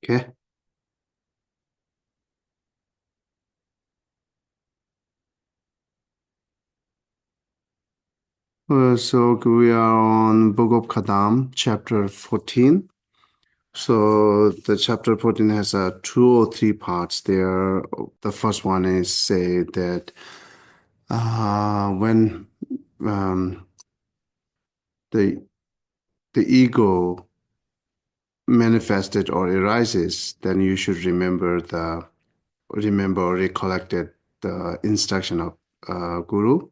Okay. So we are on Book of Kadam, chapter 14. So the chapter 14 has two or three parts there. The first one is say that when um, the the ego manifested or arises, then you should remember or recollected the instruction of Guru.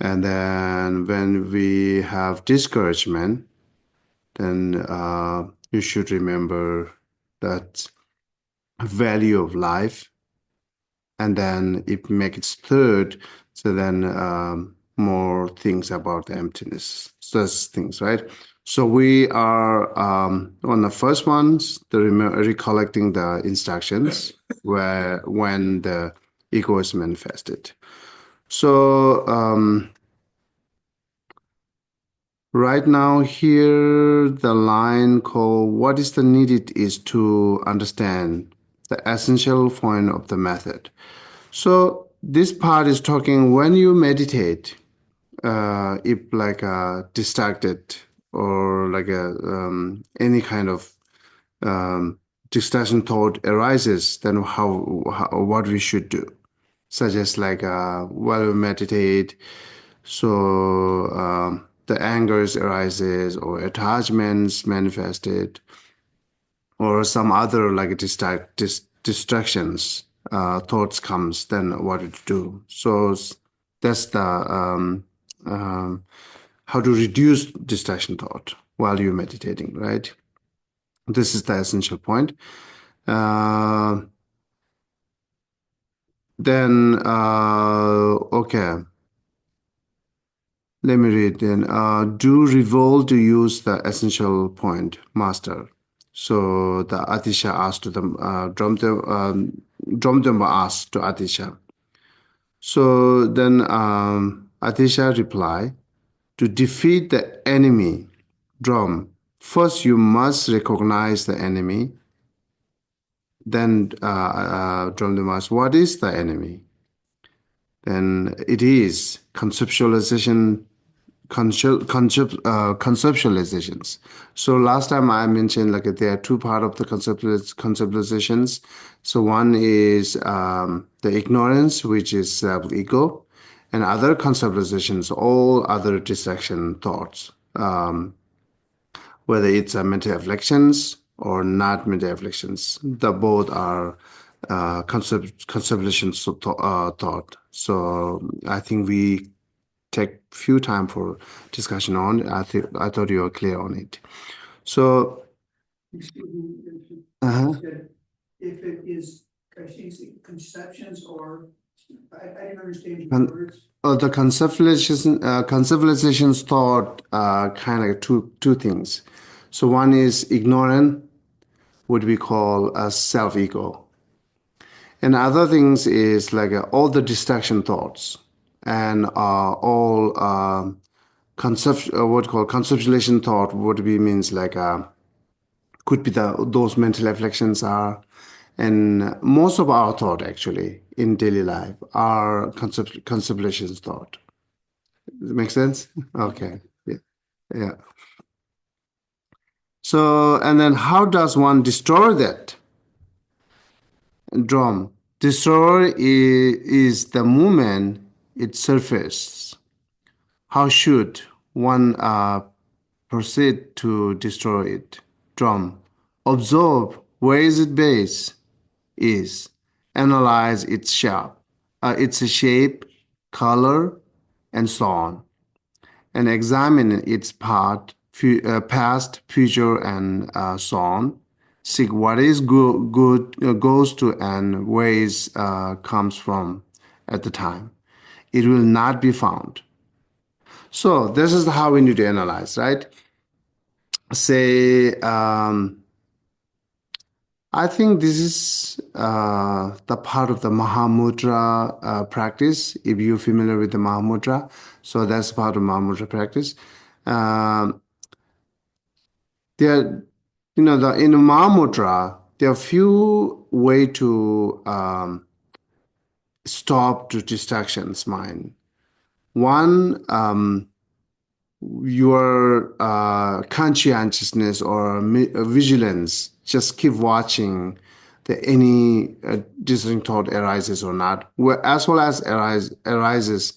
And then when we have discouragement, then you should remember that value of life. And then it makes third, so then more things about the emptiness, such things, right? So we are on the first ones, recollecting the instructions where when the ego is manifested. So right now, here the line called "What is the needed" is to understand the essential point of the method. So this part is talking when you meditate, if like distracted or like a any kind of um, distraction thought arises, then how what we should do, such as like while we meditate. So the angers arises or attachments manifested or some other like distractions thoughts comes, then what to do. So that's the um, how to reduce distraction thought while you're meditating, right? This is the essential point. Uh, then okay. Let me read then. Do revolve to use the essential point, master. So the Atisha asked to them, Dromdamba asked to Atisha. So then Atisha replied, to defeat the enemy, Drum, first you must recognize the enemy. Then Dromdamba asked, what is the enemy? Then it is conceptualizations. So last time I mentioned like there are two part of the conceptualizations. So one is the ignorance, which is ego, and other conceptualizations, all other distraction thoughts, whether it's mental afflictions or not mental afflictions. The both are conceptualizations thought. So I think we take few time for discussion on it. I thought you were clear on it. So, Excuse me, uh-huh. said if it is conceptions or, I didn't understand your Con- words. the conceptualizations thought kind of two things. So one is ignorant, what we call a self-ego. And other things is like all the distraction thoughts and all what called conceptualization thought, what we means like could be those mental afflictions are, and most of our thought actually in daily life are conceptualizations thought. Does it make sense? Okay. Yeah. Yeah. So, and then how does one destroy that drum? Destroy is the moment it surfaces. How should one proceed to destroy it? Drum. Observe where is its base is. Analyze its shape, color, and so on, and examine its past, future, and so on. Seek what is good goes to and where is comes from at the time. It will not be found. So this is how we need to analyze, right? Say, I think this is the part of the Mahamudra practice. If you're familiar with the Mahamudra, so that's part of Mahamudra practice. Um, there, in Mahamudra, there are few way to stop the distractions mind. One, your conscientiousness or vigilance, just keep watching that any discerning thought arises or not. As well as arises,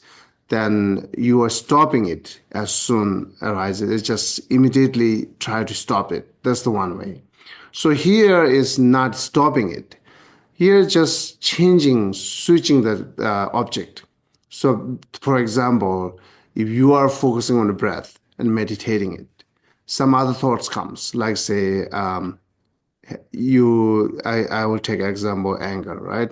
then you are stopping it as soon arises. It's just immediately try to stop it. That's the one way. So here is not stopping it. Here, just changing, switching the object. So, for example, if you are focusing on the breath and meditating it, some other thoughts comes, like say, I will take example anger, right?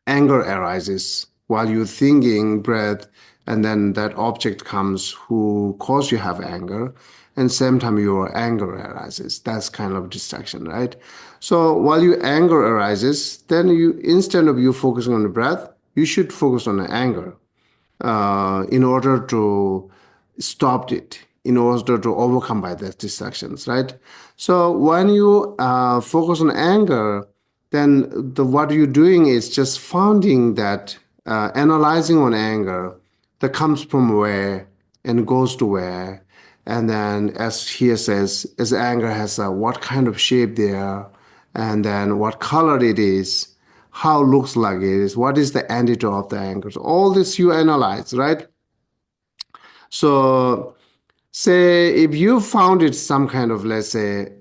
Anger arises while you're thinking breath, and then that object comes who cause you have anger, and same time your anger arises. That's kind of distraction, right? So while your anger arises, then you, instead of you focusing on the breath, you should focus on the anger in order to stop it, in order to overcome by the distractions, right? So when you focus on anger, then what you're doing is just finding that analyzing on anger that comes from where and goes to where, and then as here says, as anger has what kind of shape there, and then what color it is, how it looks like it is, what is the antidote of the anger. So all this you analyze, right? So say if you found it some kind of, let's say,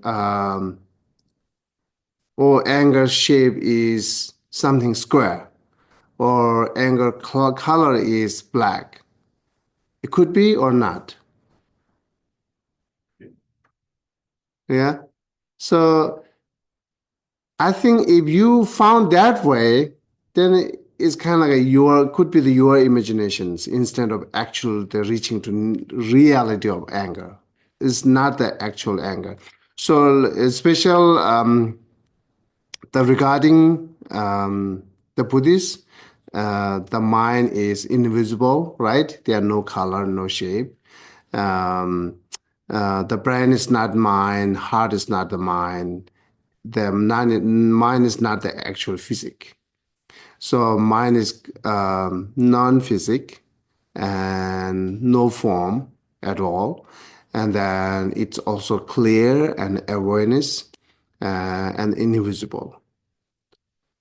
or anger shape is something square, or anger color is black. It could be or not. Yeah. So I think if you found that way, then it's kind of like your could be the your imaginations instead of actual the reaching to reality of anger. It's not the actual anger. So special the regarding the Buddhists, the mind is invisible, right? There are no color, no shape. Um, the brain is not mind, heart is not the mind, the mind is not the actual physic. So mind is non-physic and no form at all. And then it's also clear and awareness and invisible,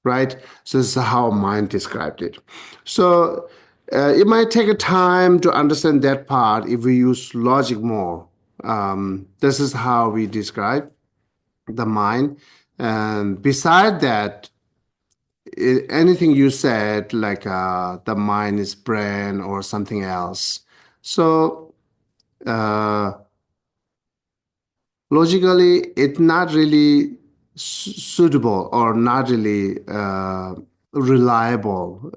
right? So this is how mind described it. So it might take a time to understand that part if we use logic more. This is how we describe the mind. And beside that, anything you said, like the mind is brain or something else. So uh, logically, it's not really suitable or not really reliable.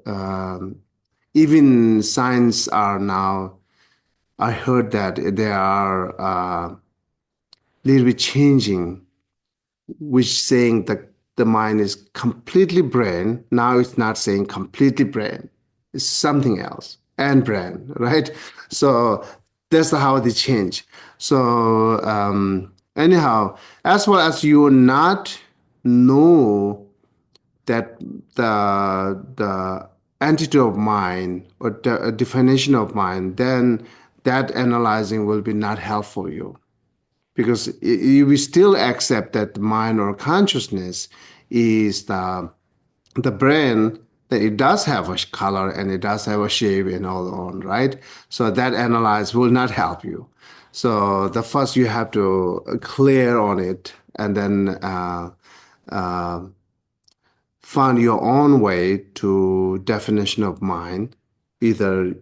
Even science are now, I heard that they are little bit changing, which saying that the mind is completely brain. Now it's not saying completely brain. It's something else and brain, right? So that's how they change. So anyhow, as well as you not know that the entity of mind or the definition of mind, then that analyzing will be not helpful for you because we still accept that the mind or consciousness is the brain, that it does have a color and it does have a shape and all on, right? So that analyze will not help you. So the first you have to clear on it and then uh, find your own way to definition of mind. Either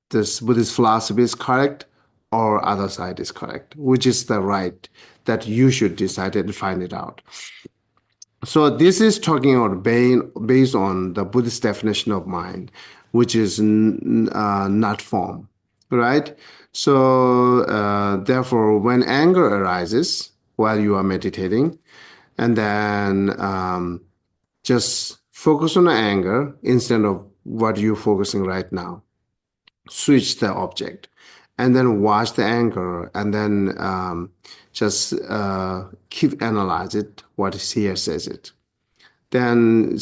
this Buddhist philosophy is correct or other side is correct, which is the right that you should decide and find it out. So this is talking about based on the Buddhist definition of mind, which is not form, right? So therefore, when anger arises while you are meditating, and then just focus on the anger instead of what you're focusing right now. Switch the object and then watch the anger, and then just keep analyze it, what is here says it. Then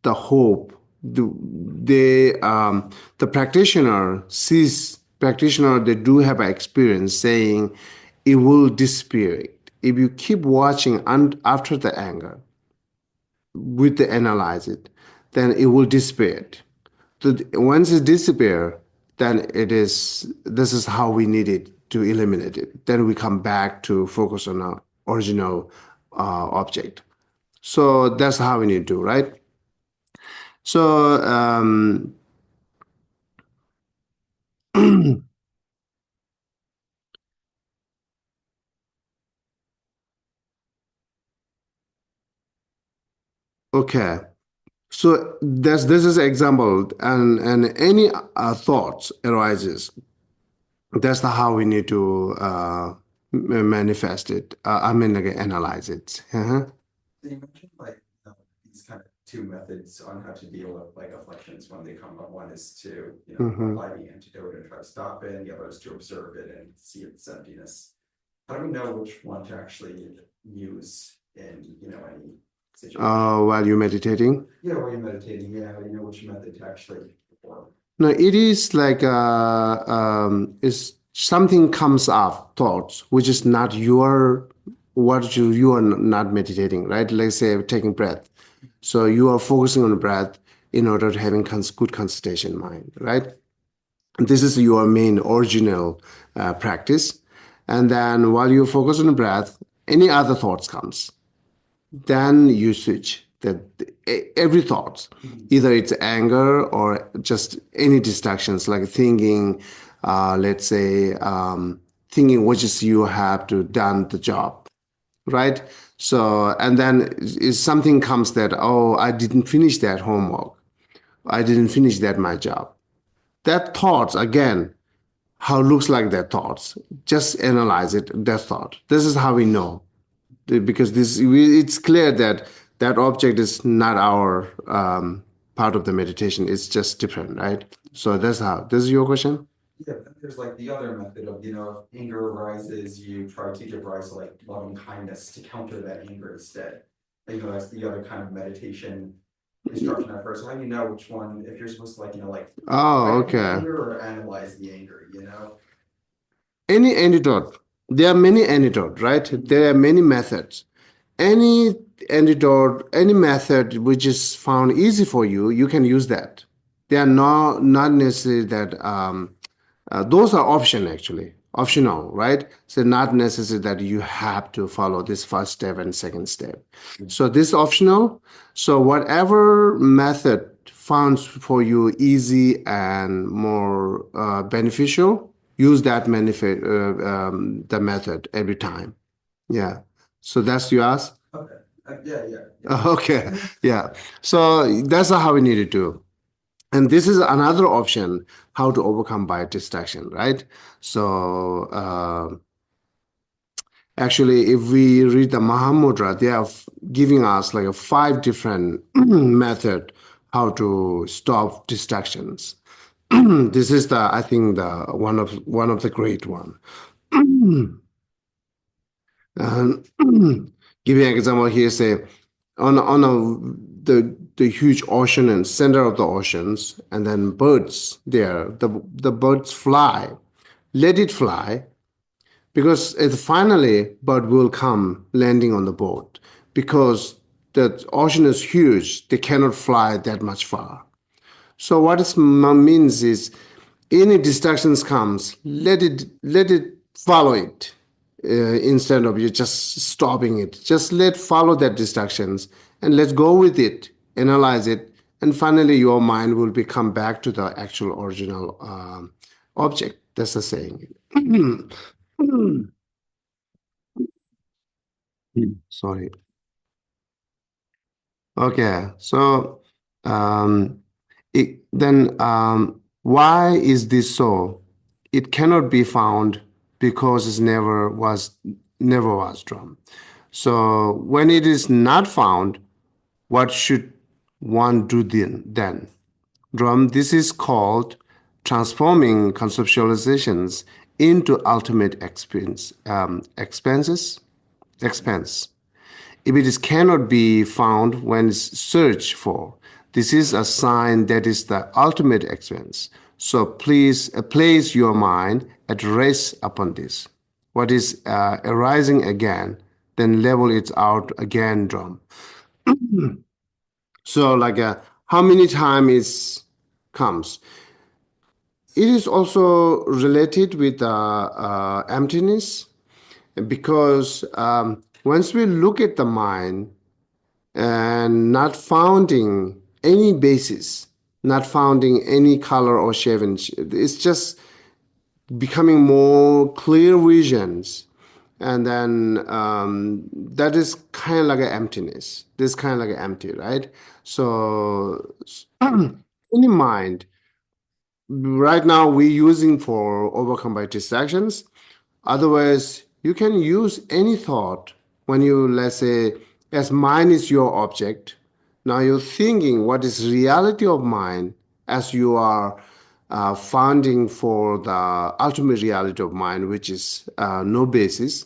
the hope, the practitioner sees practitioner, they do have an experience saying it will disappear if you keep watching after the anger with the analyze it, then it will disappear. So once it disappear, then it is this is how we need it to eliminate it. Then we come back to focus on our original object. So that's how we need to do, right? So okay. So this is example, and any thoughts arises. That's the how we need to manifest it. I mean, like, analyze it. Uh-huh. So you mentioned like these kind of two methods on how to deal with like afflictions when they come up. One is to, Mhm. apply the antidote and try to stop it, and the other is to observe it and see its emptiness. How do we know which one to actually use in, any situation? While you're meditating? Yeah, while you're meditating, yeah, how do you know which method to actually perform? No, it is like is something comes up, thoughts, which is not your what you are not meditating, right? Let's say taking breath. So you are focusing on the breath in order to having good concentration mind, right? This is your main original practice. And then while you focus on the breath, any other thoughts comes, then you switch that every thought, either it's anger or just any distractions like thinking, let's say thinking which is you have to done the job, right? So and then is something comes that, oh, I didn't finish that homework, I didn't finish that my job. That thoughts again, how looks like that thoughts, just analyze it, that thought. This is how we know, because it's clear that that object is not our part of the meditation. It's just different, right? So that's how. This is your question. Yeah, but there's like the other method of, if anger arises, you try to give rise to like loving kindness to counter that anger instead. That's the other kind of meditation instruction at first. So how do you know which one, if you're supposed to like Oh, fight the okay. anger or analyze the anger? Any antidote. There are many antidotes, right? There are many methods. Any antidote, any method which is found easy for you, you can use that. They are not necessarily that those are option actually, optional, right? So not necessary that you have to follow this first step and second step. So this is optional. So whatever method found for you easy and more beneficial, use that the method every time. Yeah. So that's you ask. Okay, yeah. Okay. Yeah. So that's how we need to do. And this is another option how to overcome by distraction, right? So actually, if we read the Mahamudra, they are giving us like a 5 different method how to stop distractions. This is the I think the one of the great one. And giving an example here, say the huge ocean and center of the oceans, and then birds there. The birds fly. Let it fly, because it finally bird will come landing on the boat, because the ocean is huge. They cannot fly that much far. So what it means is, any distractions comes, let it follow it, instead of you just stopping it. Just follow that distractions and let's go with it, analyze it, and finally your mind will become back to the actual original object. That's the saying. Sorry. Okay, so um, why is this so? It cannot be found because it never was drawn. So when it is not found, what should one do then? Drum. This is called transforming conceptualizations into ultimate expense. If it is cannot be found when it's searched for, this is a sign that is the ultimate expense. So please place your mind at rest upon this. What is arising again, then level it out again, drum. So like how many times it comes. It is also related with emptiness because once we look at the mind and not finding any basis, not finding any color or shape, it's just becoming more clear visions. And then that is kind of like an emptiness. This kind of like an empty, right? So any mind right now we're using for overcome by distractions. Otherwise, you can use any thought when you, let's say, as mind is your object. Now you're thinking what is reality of mind as you are finding for the ultimate reality of mind, which is no basis.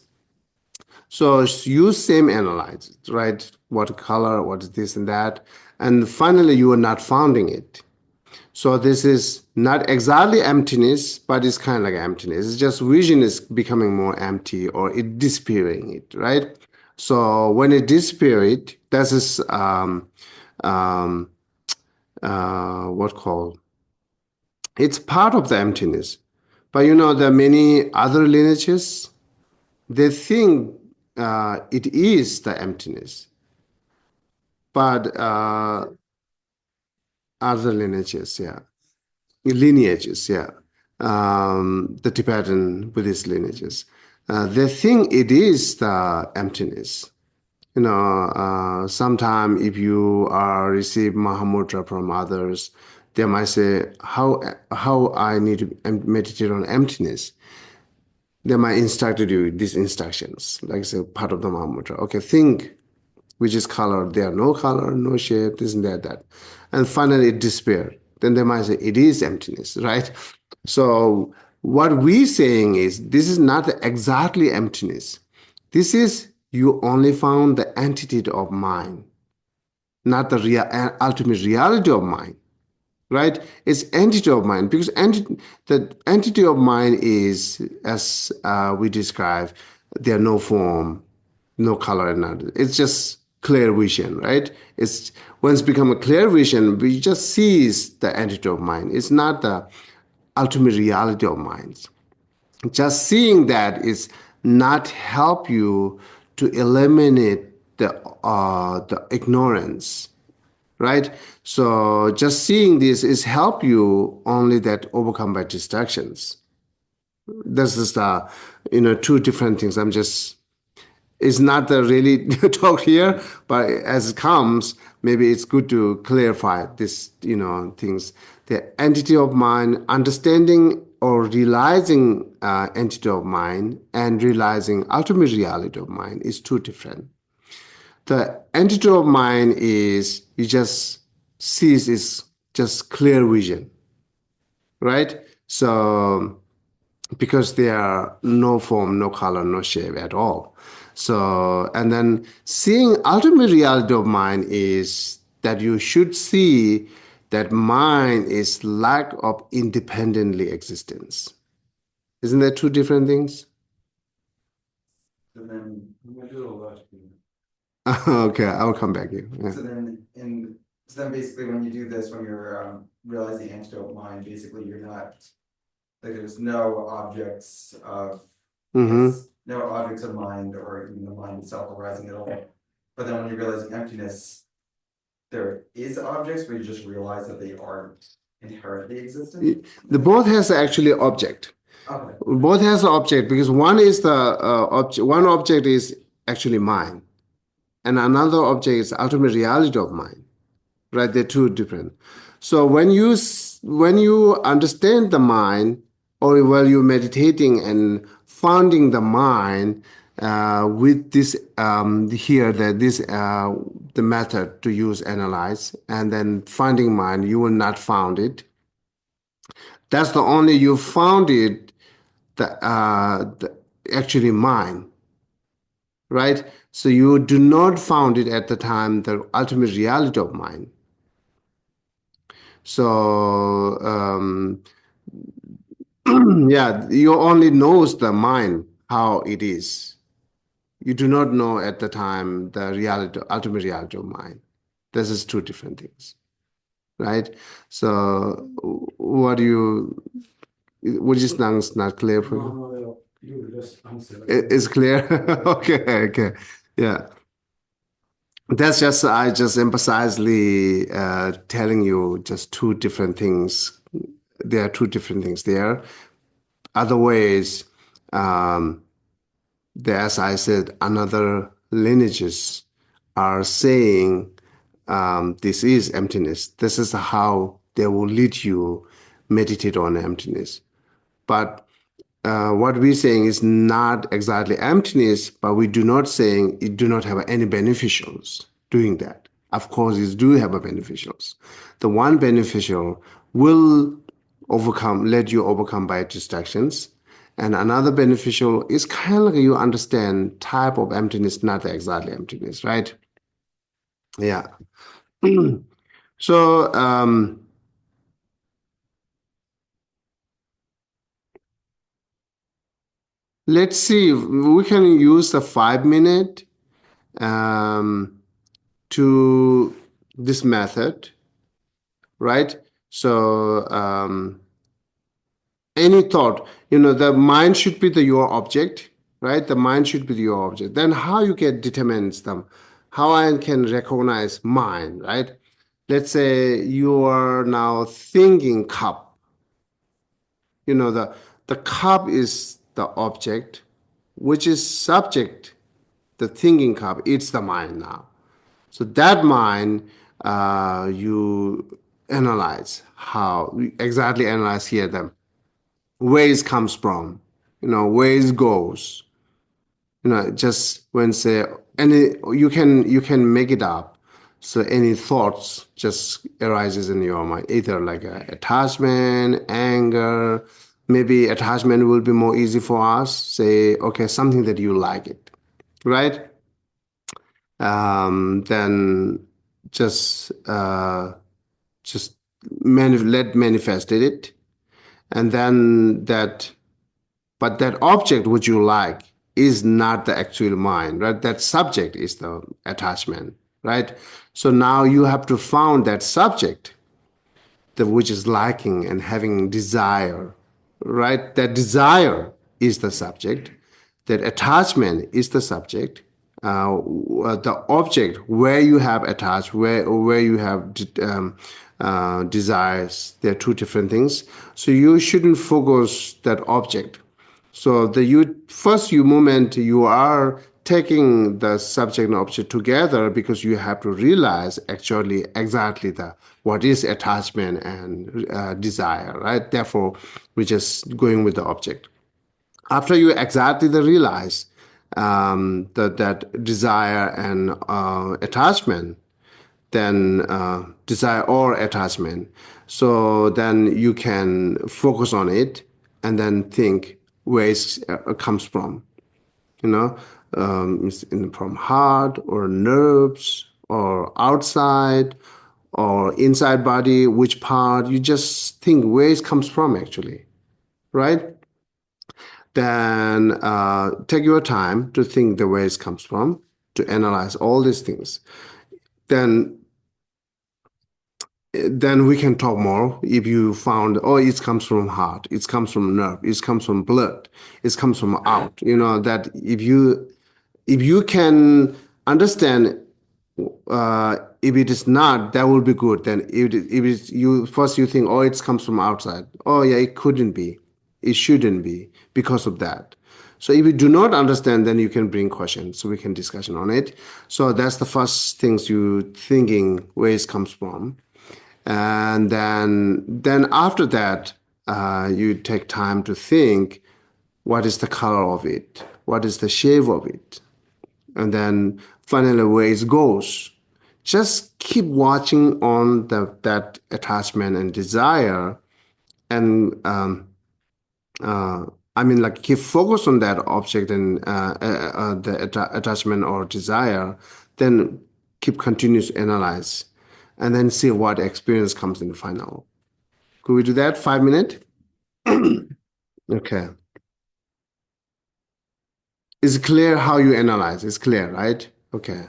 So use same analyze, right? What color, what is this and that. And finally, you are not finding it. So this is not exactly emptiness, but it's kind of like emptiness. It's just vision is becoming more empty or it disappearing it, right? So when it disappears, this is um, what called it's part of the emptiness. But there are many other lineages. They think it is the emptiness, but other lineages, yeah. Lineages, yeah. The Tibetan Buddhist lineages. They think it is the emptiness. Sometime if you receive Mahamudra from others, they might say, how I need to meditate on emptiness. They might instruct you these instructions, like say part of the Mahamudra. Okay, think which is color. There are no color, no shape, this and that. And finally it disappears. Then they might say it is emptiness, right? So what we're saying is this is not exactly emptiness. This is you only found the entity of mind, not the ultimate reality of mind, right? It's entity of mind because the entity of mind is, as we describe, there are no form, no color, and none. It's just clear vision, right? It's once become a clear vision, we just sees the entity of mind. It's not the ultimate reality of mind. Just seeing that is not help you to eliminate the ignorance, right? So just seeing this is help you only that overcome by distractions. This is the two different things. I'm just it's not the really talk here, but as it comes, maybe it's good to clarify this, things. The entity of mind, understanding or realizing entity of mind and realizing ultimate reality of mind is two different. The entity of mind is you just sees is just clear vision, right? So because there are no form, no color, no shape at all. So, and then seeing ultimate reality of mind is that you should see that mind is lack of independently existence. Isn't that two different things? And then I'm gonna do a lot. Okay, I'll come back here. Yeah. So then basically when you do this, when you're realizing antidote mind, basically you're not like there's no objects of no objects of mind or even the mind itself arising at all. But then when you're realizing emptiness, there is objects, but you just realize that they aren't inherently existent. The both has actually object. Okay. Both has object because one is the object. One object is actually mind, and another object is ultimate reality of mind. Right? They're two different. So when you understand the mind, or while you're meditating and founding the mind with this here that this the method to use analyze and then finding mind, you will not found it. That's the only you found it, actually mine, right? So you do not found it at the time the ultimate reality of mind. So yeah, you only knows the mind how it is. You do not know at the time the reality, ultimate reality of mind. This is two different things, right? So what do you, what is not clear for you? No, you just answer. It's clear? Okay, okay. Yeah. That's just, I just emphasizely telling you just two different things. There are two different things there. Other ways, um, as I said, another lineages are saying this is emptiness. This is how they will lead you meditate on emptiness. But what we're saying is not exactly emptiness, but we do not saying it do not have any beneficials doing that. Of course, it do have a beneficials. The one beneficial will overcome, let you overcome by distractions. And another beneficial is kind of like you understand type of emptiness, not exactly emptiness, right? Yeah. So let's see, we can use the 5 minute um, to this method, right? So any thought, the mind should be your object, right? The mind should be your object. Then how you can determine them? How I can recognize mind, right? Let's say you are now thinking cup. The cup is the object, which is subject. The thinking cup, it's the mind now. So that mind, you analyze how exactly analyze here them where it comes from, where it goes. Just when say any, you can make it up. So any thoughts just arises in your mind, either like attachment, anger. Maybe attachment will be more easy for us. Say, okay, something that you like it, right? Then just just let manifested it, and then that, but that object which you like is not the actual mind, right? That subject is the attachment, right? So now you have to found that subject, the which is liking and having desire, right? That desire is the subject, that attachment is the subject, the object where you have attached, where you have desires. They're two different things. So you shouldn't focus that object. So you moment you are taking the subject and object together because you have to realize actually exactly the what is attachment and desire, right? Therefore, we're just going with the object. After you exactly the realize that desire and attachment, then desire or attachment. So then you can focus on it and then think where it comes from. It's from heart or nerves or outside or inside body, which part. You just think where it comes from actually, right? Then take your time to think the way it comes from, to analyze all these things. Then we can talk more. If you found, oh, it comes from heart, it comes from nerve, it comes from blood, it comes from out. That if you can understand, if it is not, that will be good. Then if it's you first you think, oh, it comes from outside. Oh yeah, it couldn't be, it shouldn't be because of that. So if you do not understand, then you can bring questions so we can discussion on it. So that's the first things you thinking where it comes from. And then after that, you take time to think what is the color of it, what is the shape of it, and then finally where it goes. Just keep watching on that attachment and desire, and uh, I mean, like keep focus on that object and the attachment or desire, then keep continuous analyze, and then see what experience comes in the final. Could we do that? 5 minutes? Okay. It's clear how you analyze. It's clear, right? Okay.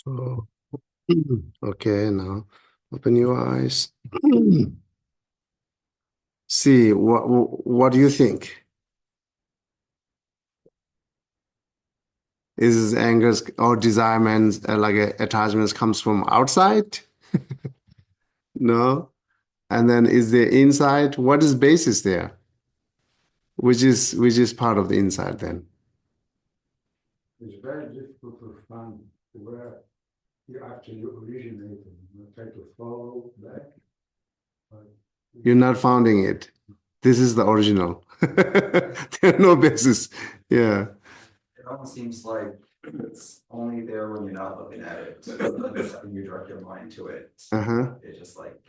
So, okay, now open your eyes. See, what do you think? Is anger or desirements like attachments comes from outside? No. And then is the inside? What is basis there? Which is part of the inside then? It's very difficult to find where you actually originated. You try to follow back, but You're not finding it. This is the original. There are no basis. Yeah. It almost seems like it's only there when you're not looking at it. The second you direct your mind to it, Uh-huh. it's just like,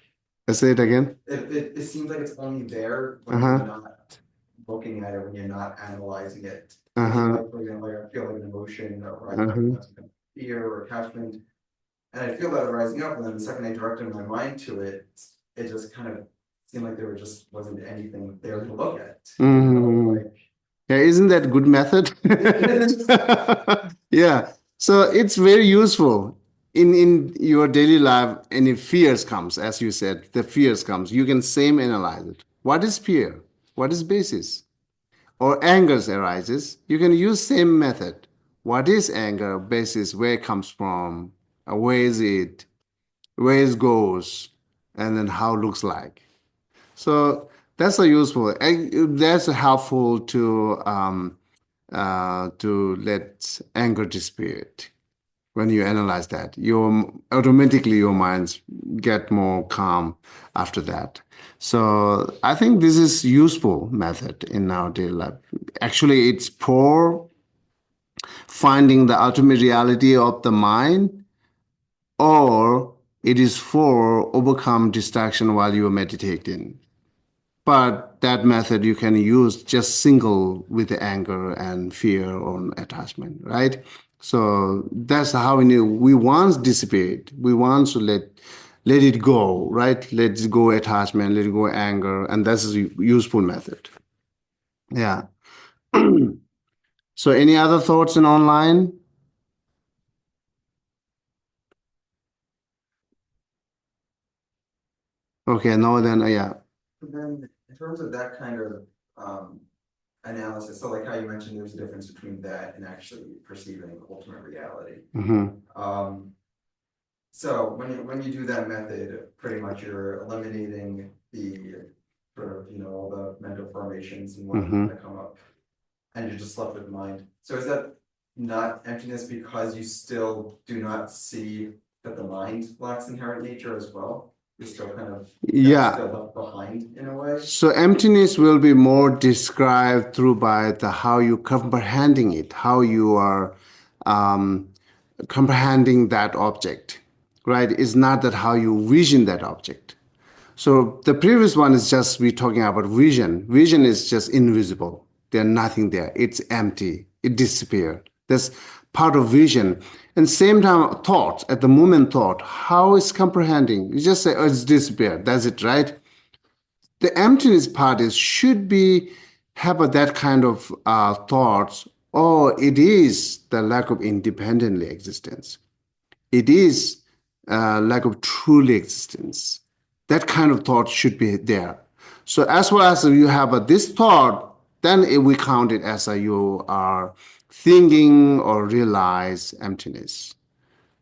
Let's say it again. it seems like it's only there when Uh-huh. you're not looking at it, when you're not analyzing it. Uh-huh. Like, for example, like I feel like an emotion or Uh-huh. fear or attachment. And I feel that rising up, and then the second I directed my mind to it, it just kind of seemed like there just wasn't anything there to look at. Mhm. Yeah, isn't that good method? Yeah. So it's very useful in your daily life. And if fears comes, as you said, the fears comes, you can same analyze it. What is fear? What is basis? Or angers arises, you can use same method. What is anger? Basis, where it comes from, where is it, where it goes, and then how it looks like. So that's a useful. That's helpful to let anger disappear. When you analyze that, your automatically your minds get more calm after that. So I think this is useful method in our daily life. Actually, it's for finding the ultimate reality of the mind, or it is for overcome distraction while you are meditating. But that method you can use just single with the anger and fear or attachment, right? So that's how we want dissipate. We want to let it go, right? Let it go attachment, let it go anger, and that's a useful method. Yeah. So any other thoughts in online? Okay, no, then yeah. And then in terms of that kind of analysis, so like how you mentioned there's a difference between that and actually perceiving ultimate reality. Mm-hmm. So when you do that method, pretty much you're eliminating the sort of, all the mental formations and whatnot Mm-hmm. that come up, and you're just left with mind. So is that not emptiness because you still do not see that the mind lacks inherent nature as well? You're still kind of Yeah. still left behind in a way. So emptiness will be more described through by the how you comprehending it, how you are um, comprehending that object, right? It's not that how you vision that object. So the previous one is just we talking about vision. Vision is just invisible. There's nothing there. It's empty. It disappears. That's part of vision. And same time, thought at the moment, thought. How is comprehending? You just say, oh, it's disappeared. That's it, right? The emptiness part is should be have that kind of thoughts. Or it is the lack of independently existence. It is lack of truly existence. That kind of thought should be there. So as well as you have this thought, then we count it as you are thinking or realize emptiness.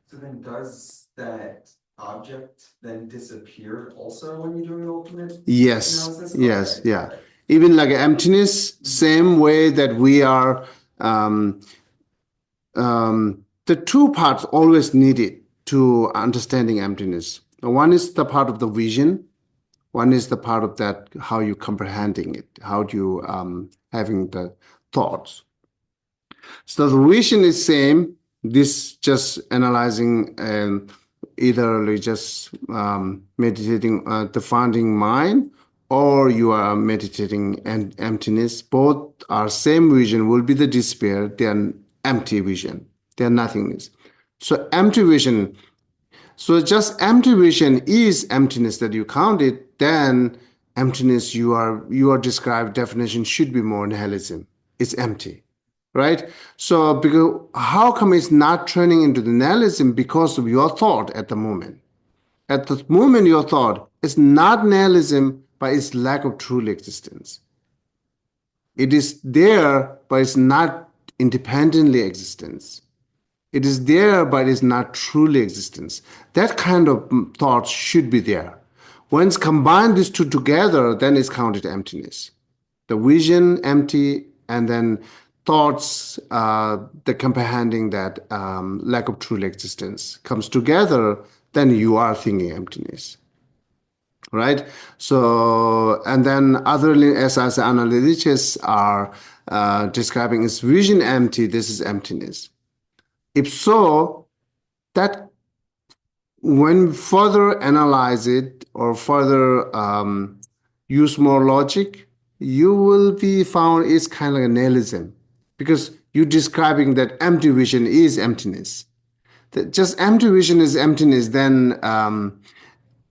So then does that object then disappear also when you're doing ultimate Yes, analysis? yes, Okay, yeah. okay. Even like emptiness, same way that we are, the two parts always needed to understanding emptiness. One is the part of the vision. One is the part of that how you comprehending it, how you having the thoughts. So the vision is same. This just analyzing and either just meditating the finding mind, or you are meditating and emptiness. Both are same vision will be the despair. They are empty vision. They are nothingness. So empty vision. So just empty vision is emptiness that you count it. Then emptiness you are described definition should be more nihilism. It's empty. right? So because how come it's not turning into the nihilism? Because of your thought at the moment. At the moment, your thought is not nihilism, but it's lack of true existence. It is there, but it's not independently existence. It is there, but it's not truly existence. That kind of thought should be there. Once combine these two together, then it's counted emptiness. The vision empty, and then thoughts, the comprehending that lack of true existence comes together, then you are thinking emptiness, right? So, and then other as analytics are describing is vision empty, this is emptiness. If so, that when further analyze it or further use more logic, you will be found it's kind of like a nihilism, because you're describing that empty vision is emptiness. That just empty vision is emptiness, then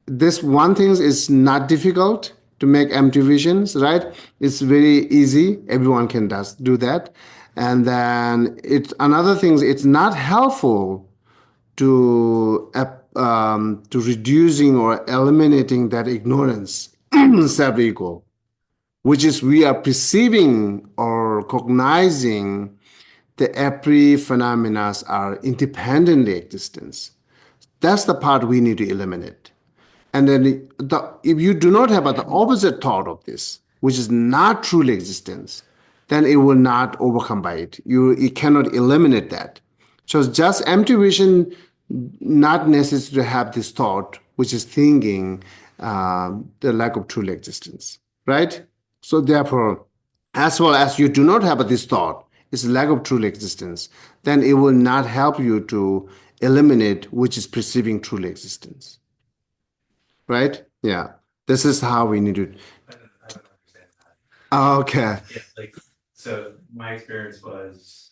this one thing is not difficult to make empty visions, right? It's very easy. Everyone can do that. And then it's another thing, it's not helpful to reducing or eliminating that ignorance, self-ego, which is we are perceiving or cognizing the every phenomena are independently existence. That's the part we need to eliminate. And then if you do not have the opposite thought of this, which is not truly existence, then it will not overcome by it. You cannot eliminate that. So just empty vision, not necessary to have this thought, which is thinking the lack of true existence, right? So therefore, as well as you do not have this thought, it's lack of true existence, then it will not help you to eliminate which is perceiving true existence, right? Yeah, this is how we need to. I don't understand that. Okay. Yeah, like, so my experience was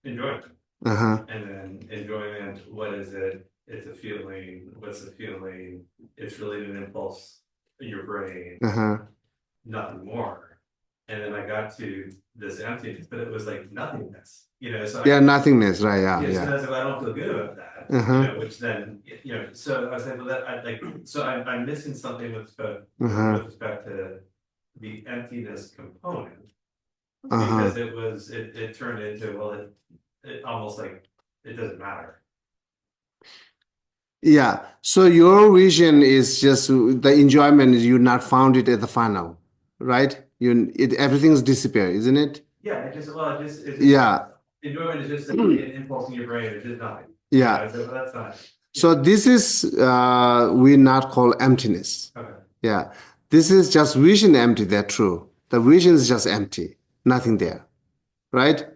enjoyment. Uh-huh. And then enjoyment, what is it? It's a feeling. What's the feeling? It's really an impulse in your brain, Uh-huh. nothing more. And then I got to this emptiness, but it was like nothingness, so Yeah, nothingness, right? Yeah, So yeah. that's why I don't feel good about that, Uh-huh. which then, so I was like, well, that I like, so I'm missing something with Uh-huh. respect to the emptiness component. Uh-huh. Because it turned into, well, it almost like it doesn't matter. Yeah. So your vision is just the enjoyment is you not found it at the final, right? Everything's disappeared, isn't it? Yeah, it's just Yeah. enjoyment is just an impulse in your brain, it's just nothing. Yeah. So that's not. So this is we not call emptiness. Okay. Yeah. This is just vision empty, that's true. The vision is just empty, nothing there, right?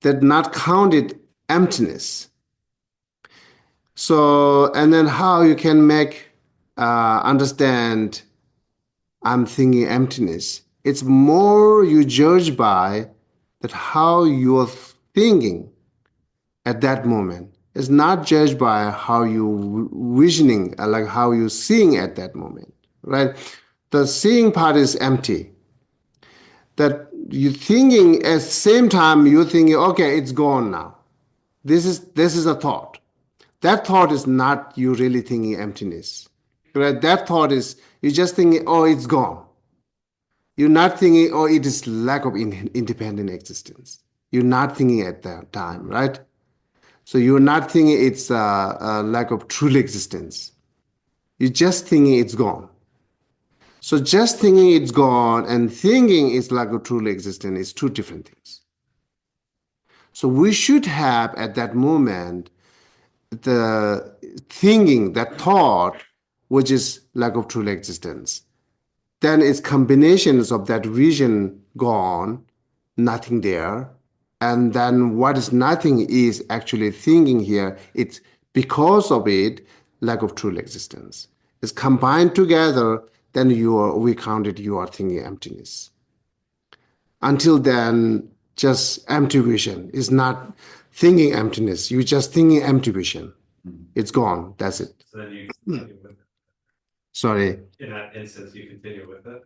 That not counted emptiness. So, and then how you can make understand I'm thinking emptiness. It's more you judge by that how you're thinking at that moment. It's not judged by how you visioning, like how you seeing at that moment, right? The seeing part is empty. That you thinking at the same time you're thinking, okay, it's gone now. This is a thought. That thought is not you really thinking emptiness, right? That thought is you just thinking, oh, it's gone. You're not thinking, oh, it is lack of independent existence. You're not thinking at that time, right? So you're not thinking it's a lack of true existence. You're just thinking it's gone. So just thinking it's gone and thinking it's lack of true existence is two different things. So we should have at that moment the thinking, that thought, which is lack of true existence. Then it's combinations of that vision gone, nothing there. And then what is nothing is actually thinking here. It's because of it, lack of true existence. It's combined together, then we counted you are thinking emptiness. Until then, just empty vision is not thinking emptiness. You're just thinking empty vision. It's gone. That's it. So then you. Sorry. In that instance, you continue with it.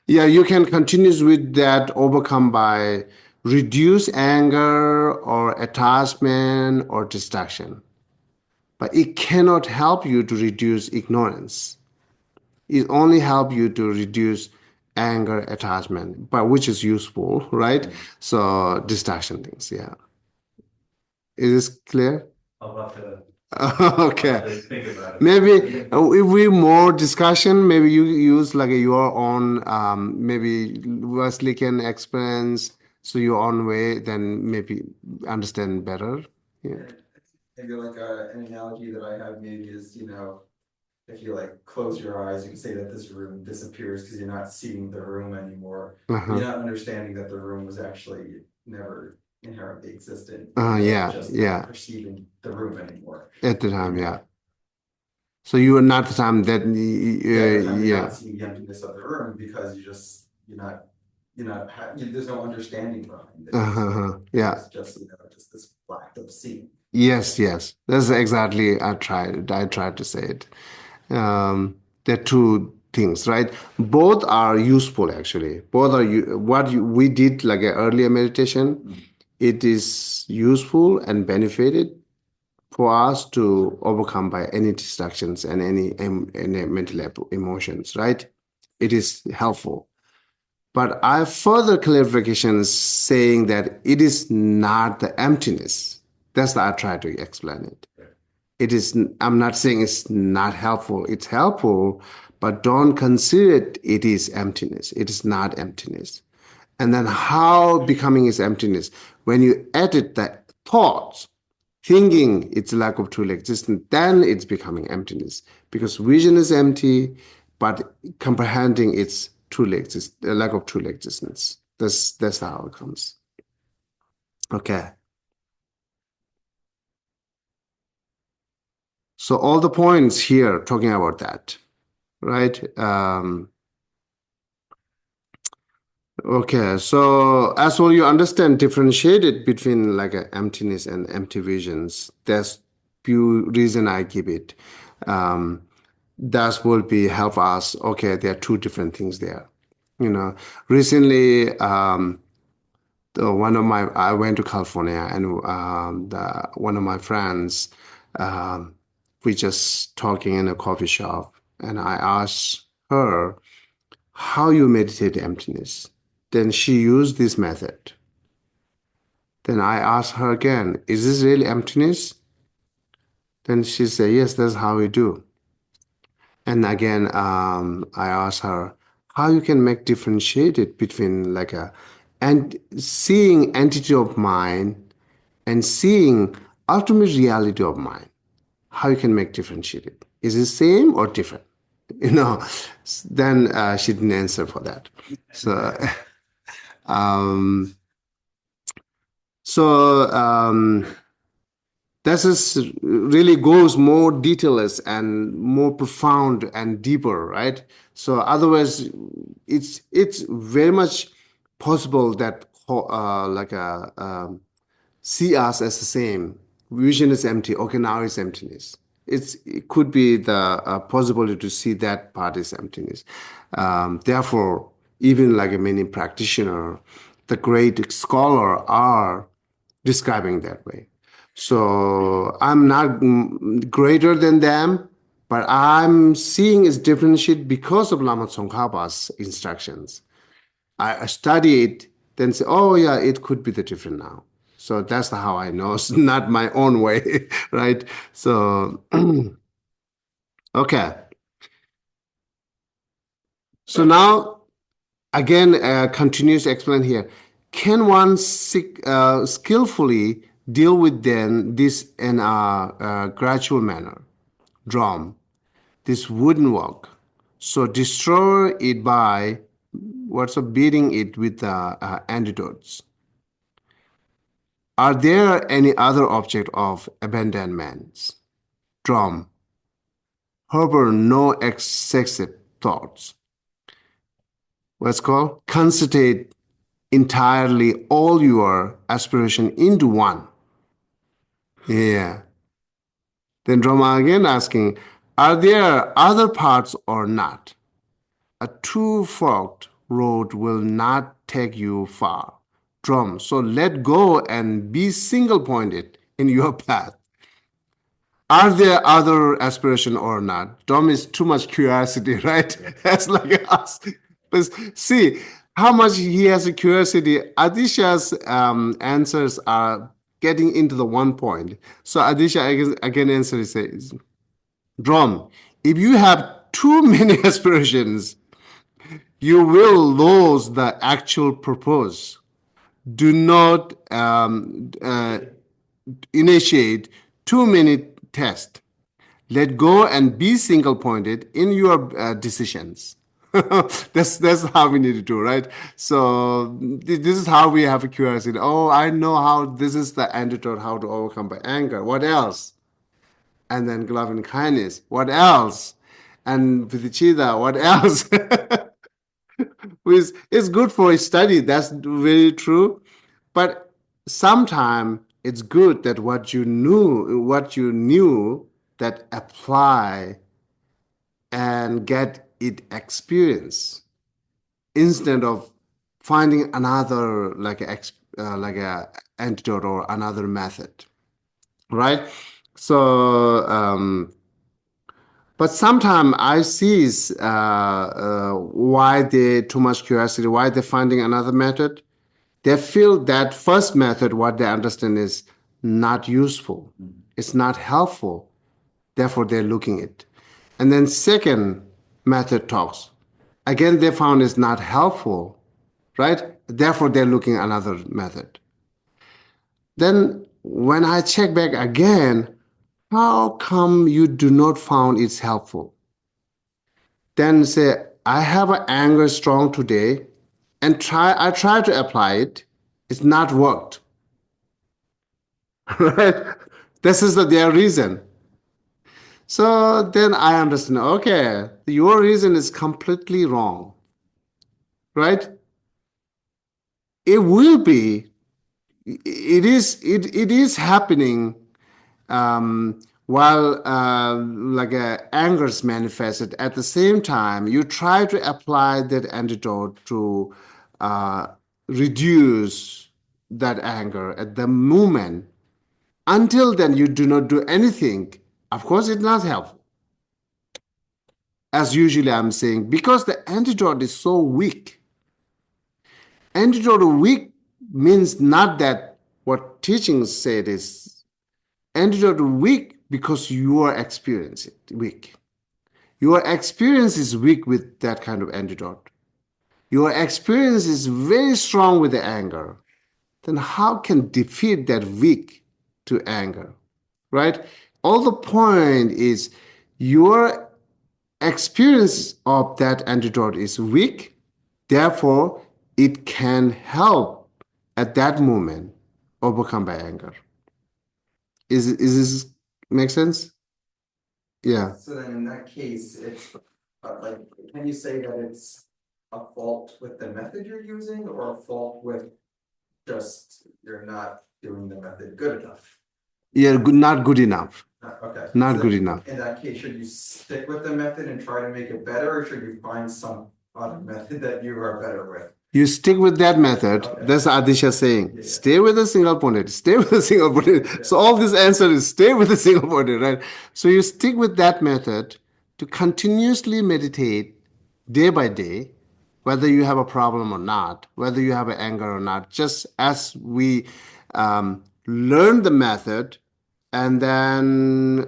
Yeah, you can continue with that, overcome by reduce anger or attachment or distraction. But it cannot help you to reduce ignorance. It only help you to reduce anger, attachment, but which is useful, right? So distraction things, yeah. Is this clear? I'll have to, Okay. think about it. Maybe if we more discussion, maybe you use like your own, maybe Wesley can experience, so your own way, then maybe understand better. Yeah. Maybe like an analogy that I have maybe is, if you like close your eyes, you can say that this room disappears because you're not seeing the room anymore. But you're not understanding that the room was actually never inherently existent. Yeah, Just yeah. not perceiving the room anymore. At the time, yeah. So you are not the time that, At the time you're yeah. not seeing the emptiness of the room because there's no understanding behind it. Yeah. It's just just this lack of seeing. Yes, yes. That's exactly I tried to say it. There are two things, right? Both are useful actually. Both are we did like an earlier meditation. It is useful and benefited for us to overcome by any distractions and any mental emotions, right? It is helpful. But I have further clarifications saying that it is not the emptiness. That's how I try to explain it. It is, I'm not saying it's not helpful. It's helpful, but don't consider it is emptiness. It is not emptiness. And then how becoming is emptiness? When you edit the thoughts, thinking it's lack of true existence, then it's becoming emptiness. Because vision is empty, but comprehending its lack of true existence. That's how it comes. Okay. So all the points here talking about that, right? Okay, so as well, you understand differentiated between like a emptiness and empty visions. That's few reason I give it. That will be help us. Okay, there are two different things there. Recently, I went to California and one of my friends, we just talking in a coffee shop, and I asked her how you meditate emptiness. Then she used this method. Then I asked her again, is this really emptiness? Then she said, yes, that's how we do. And again, I asked her how you can make differentiated between like and seeing entity of mind and seeing ultimate reality of mind. How you can make differentiated? Is it same or different? You know, then she didn't answer for that. So, um, so this is really goes more detailous and more profound and deeper, right? So otherwise, it's very much possible that like a see us as the same. Vision is empty. Okay, now it's emptiness. It could be the possibility to see that part is emptiness. Therefore, even like a many practitioner, the great scholar are describing that way. So I'm not greater than them, but I'm seeing is differentiate because of Lama Tsongkhapa's instructions. I study it, then say, oh yeah, it could be the different now. So that's how I know. It's not my own way, right? So, okay. So now, again, continues to explain here. Can one skillfully deal with then this in a gradual manner? Drum. This wouldn't work. So destroy it by what's beating it with antidotes. Are there any other object of abandonment? Drum. Harbor no excessive thoughts. What's called? Concentrate entirely all your aspiration into one. Yeah. Then Rama again asking, Are there other paths or not? A two-forked road will not take you far. Drum. So let go and be single-pointed in your path. Are there other aspiration or not? Dom is too much curiosity, right? That's like us. But see how much he has a curiosity. Adisha's answers are getting into the one point. So Adisha again answer says, Drom, if you have too many aspirations, you will lose the actual purpose. Do not initiate too many tests. Let go and be single pointed in your decisions. That's how we need to do, right? So this is how we have a curiosity. Oh, I know how this is the antidote, how to overcome by anger. What else? And then love and kindness. What else? And Vichida, what else? Which is good for a study. That's very true. But sometimes it's good that what you knew that apply and get it experience instead of finding another like a antidote or another method, right? So but sometimes I see why they too much curiosity, why they're finding another method. They feel that first method, what they understand is not useful. It's not helpful. Therefore, they're looking it. And then second method talks. Again, they found it's not helpful, right? Therefore, they're looking another method. Then when I check back again, how come you do not found it's helpful? Then say, I have an anger strong today and I try to apply it. It's not worked. Right? This is their reason. So then I understand, okay, your reason is completely wrong, right? It will be, it is happening while like anger is manifested. At the same time, you try to apply that antidote to reduce that anger at the moment. Until then, you do not do anything. Of course, it's not helpful. As usually I'm saying, because the antidote is so weak. Antidote weak means not that what teachings said is antidote weak because your experience is weak. Your experience is weak with that kind of antidote. Your experience is very strong with the anger. Then how can defeat that weak to anger, right? All the point is your experience of that antidote is weak, therefore it can help at that moment overcome by anger. Is this make sense? Yeah. So then in that case, it's like, can you say that it's a fault with the method you're using or a fault with just you're not doing the method good enough? Yeah, not good enough. Okay. Not So good enough. In that case, should you stick with the method and try to make it better, or should you find some other method that you are better with? You stick with that method. Okay. That's Adisha saying. Yeah. Stay with a single pointed. Stay with a single pointed. Yeah. So all this answer is stay with a single pointed, right? So you stick with that method to continuously meditate day by day, whether you have a problem or not, whether you have an anger or not. Just as we learn the method and then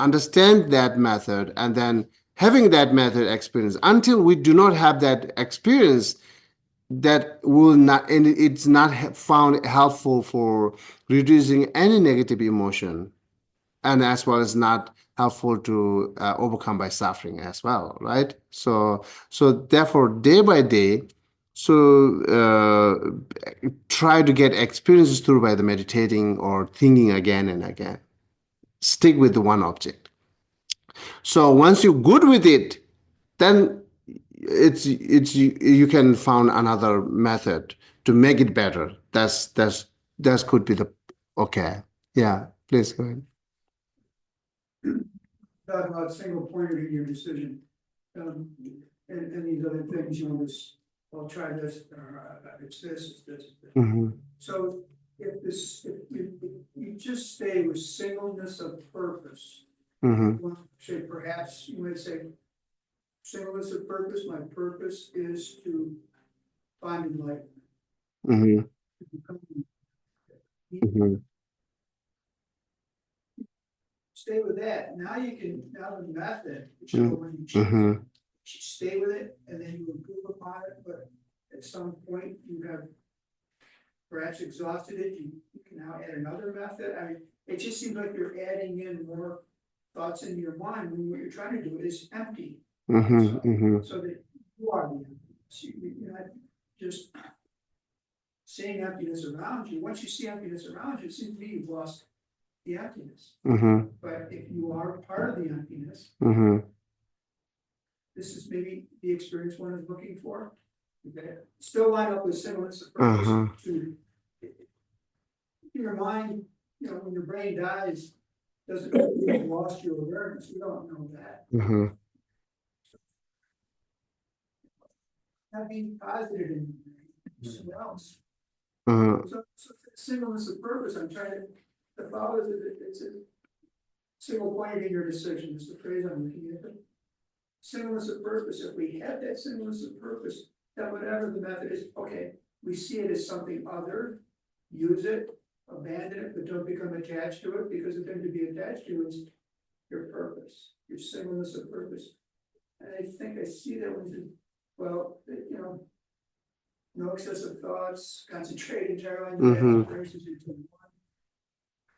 understand that method and then having that method experience until we do not have that experience, that will not, and it's not found helpful for reducing any negative emotion, and as well as not helpful to overcome by suffering as well, right? So therefore day by day, so try to get experiences through by the meditating or thinking again and again. Stick with the one object. So once you're good with it, then you can find another method to make it better. That could be the okay. Yeah, please go ahead. Talk about single pointed in your decision. Um, and these other things, this, I'll try this, it's this, it's this. It's this. Mm-hmm. So if you just stay with singleness of purpose, Mm-hmm. you want to say perhaps you might say, singleness of purpose, my purpose is to find enlightenment. Mm-hmm. To become Mm-hmm. stay with that. Now the method, which is when you choose, Mm-hmm. you stay with it and then you improve upon it, but at some point you have perhaps exhausted it, you can now add another method. I mean, it just seems like you're adding in more thoughts into your mind when what you're trying to do is empty. Mm-hmm. So that you are the emptiness. You're not just seeing emptiness around you. Once you see emptiness around you, it seems to me you've lost the emptiness. Mm-hmm. But if you are part of the emptiness, Mm-hmm. this is maybe the experience one is looking for. Okay, still line up with singleness of purpose. To your mind, when your brain dies, doesn't mean you've lost your awareness. We don't know that. Mm-hmm. Not being positive in somewhere else. Mm-hmm. So singleness of purpose, I'm trying to follow it's a single point in your decision, is the phrase I'm looking at. Singleness of purpose, if we have that singleness of purpose, that whatever the method is, okay, we see it as something other, use it, abandon it, but don't become attached to it, because the thing to be attached to is your purpose, your singleness of purpose. And I think I see that when you, well, no excessive thoughts, concentrate entirely on the aspirations into one.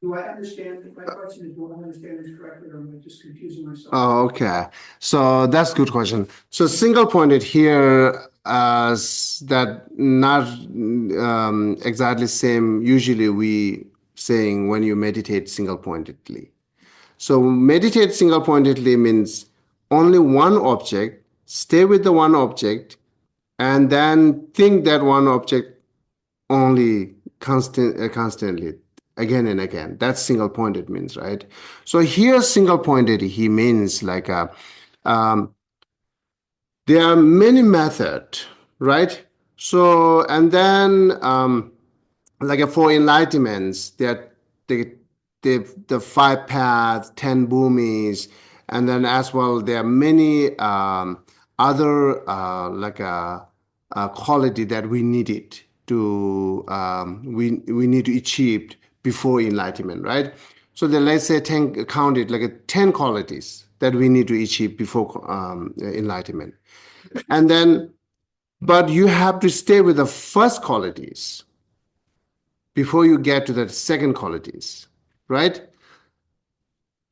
Do I understand? My question is, do I understand this correctly, or am I just confusing myself? Oh, okay. So that's a good question. So single pointed here as that not exactly same. Usually we saying when you meditate single pointedly. So meditate single pointedly means only one object, stay with the one object, and then think that one object only constantly again and again. That's single pointed means, right? So here single pointed he means like um, there are many methods, right? So and then like for enlightenments, there the the five paths, 10 bhumis, and then as well there are many other quality that we needed to we need to achieve before enlightenment, right? So then let's say 10, count it like 10 qualities that we need to achieve before enlightenment, and then but you have to stay with the first qualities before you get to the second qualities, right?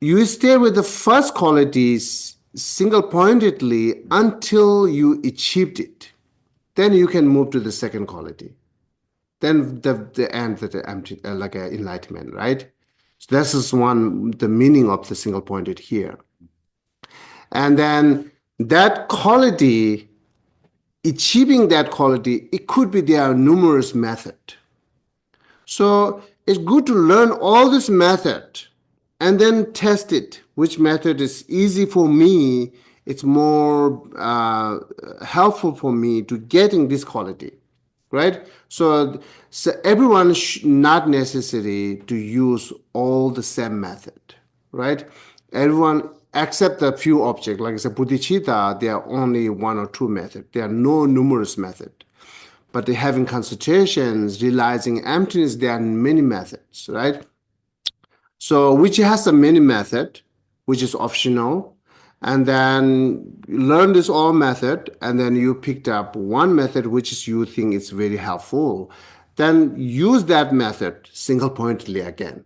You stay with the first qualities single pointedly until you achieved it. Then you can move to the second quality. Then the end, the empty, like enlightenment, right? So this is one, the meaning of the single pointed here. And then that quality, achieving that quality, it could be there are numerous methods. So it's good to learn all this method and then test it. Which method is easy for me? It's more helpful for me to getting this quality, right? So everyone not necessary to use all the same method, right? Everyone except a few objects, like I said, Bodhisattva, there are only one or two methods. There are no numerous methods. But having concentrations, realizing emptiness, there are many methods, right? So which has a many method, which is optional, and then you learn this all method, and then you picked up one method which is you think is very helpful, then use that method single pointedly again.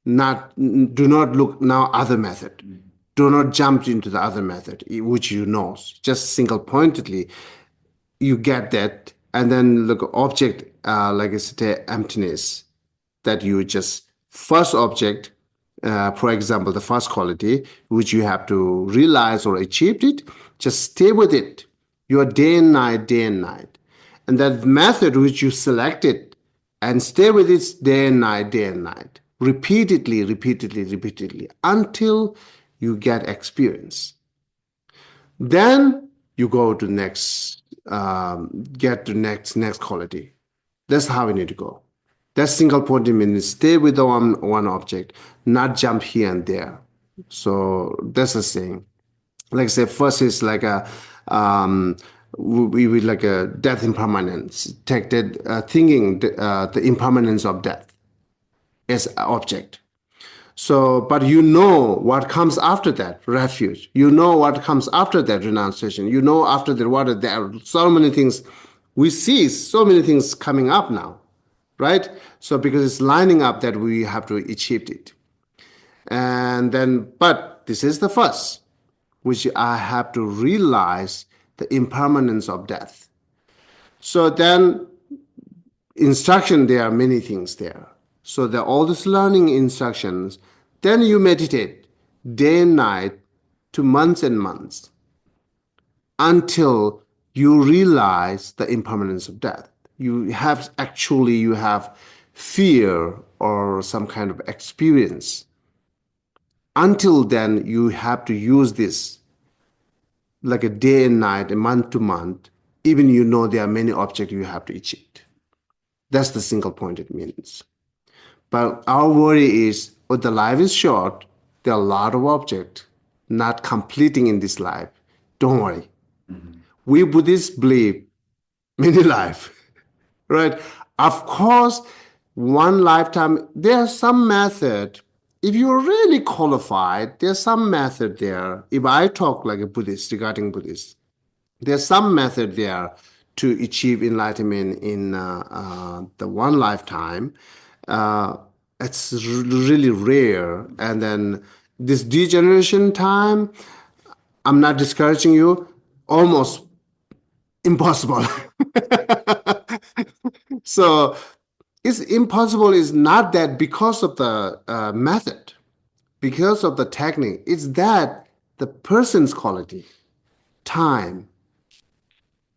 Do not look now other method. Do not jump into the other method, which you know. Just single pointedly you get that, and then look object like I said, emptiness, that you just first object, for example the first quality which you have to realize or achieve it, just stay with it your day and night, and that method which you selected, and stay with it day and night, repeatedly until you get experience. Then you go to next, get to next quality. That's how we need to go. That single point means stay with the one object, not jump here and there. So that's the thing. Like I said, first is like a we like a death impermanence. Take that thinking the impermanence of death as an object. So, but you know what comes after that, refuge. You know what comes after that, renunciation. You know after that what there are so many things. We see so many things coming up now, right? So because it's lining up that we have to achieve it. And then, but this is the first, which I have to realize the impermanence of death. So then instruction, there are many things there. So there are all these learning instructions. Then you meditate day and night to months and months until you realize the impermanence of death. You have fear or some kind of experience. Until then, you have to use this like a day and night, a month to month, even you know there are many objects you have to achieve. That's the single point it means. But our worry is, oh, the life is short, there are a lot of objects not completing in this life. Don't worry. We Buddhists believe many life, right? Of course, one lifetime, there's some method. If you're really qualified, there's some method there. If I talk like a Buddhist regarding Buddhist, there's some method there to achieve enlightenment in the one lifetime. Uh, it's really rare. And then this degeneration time, I'm not discouraging you, almost impossible. So it's impossible is not that because of the method, because of the technique. It's that the person's quality, time,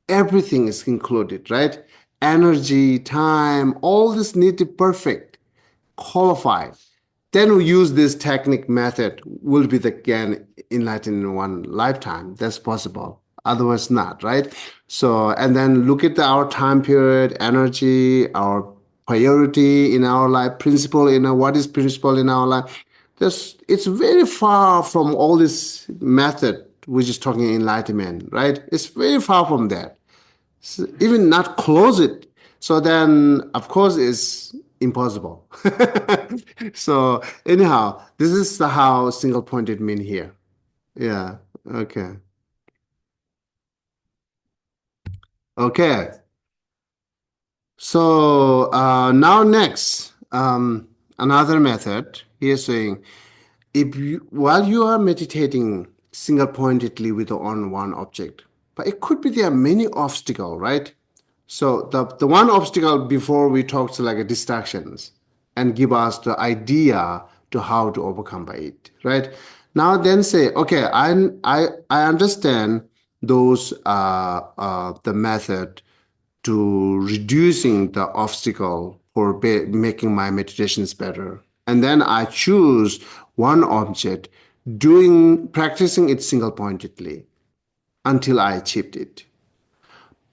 everything is included, right? Energy, time, all this need to perfect, qualified. Then we use this technique method, will be the again enlightened in one lifetime. That's possible. Otherwise not, right? So, and then look at our time period, energy, our priority in our life, principle in our, what is principle in our life. It's very far from all this method, which is talking enlightenment, right? It's very far from that. Even not close it. So then, of course, it's impossible. So anyhow, this is how single pointed mean here. Yeah. Okay. Okay. So now next, another method. He is saying, if you, while you are meditating single pointedly with on one object, but it could be there are many obstacles, right? So the one obstacle before we talked to like a distractions and give us the idea to how to overcome by it, right? Now then say, okay, I understand those the method to reducing the obstacle for making my meditations better. And then I choose one object, doing practicing it single pointedly until I achieved it.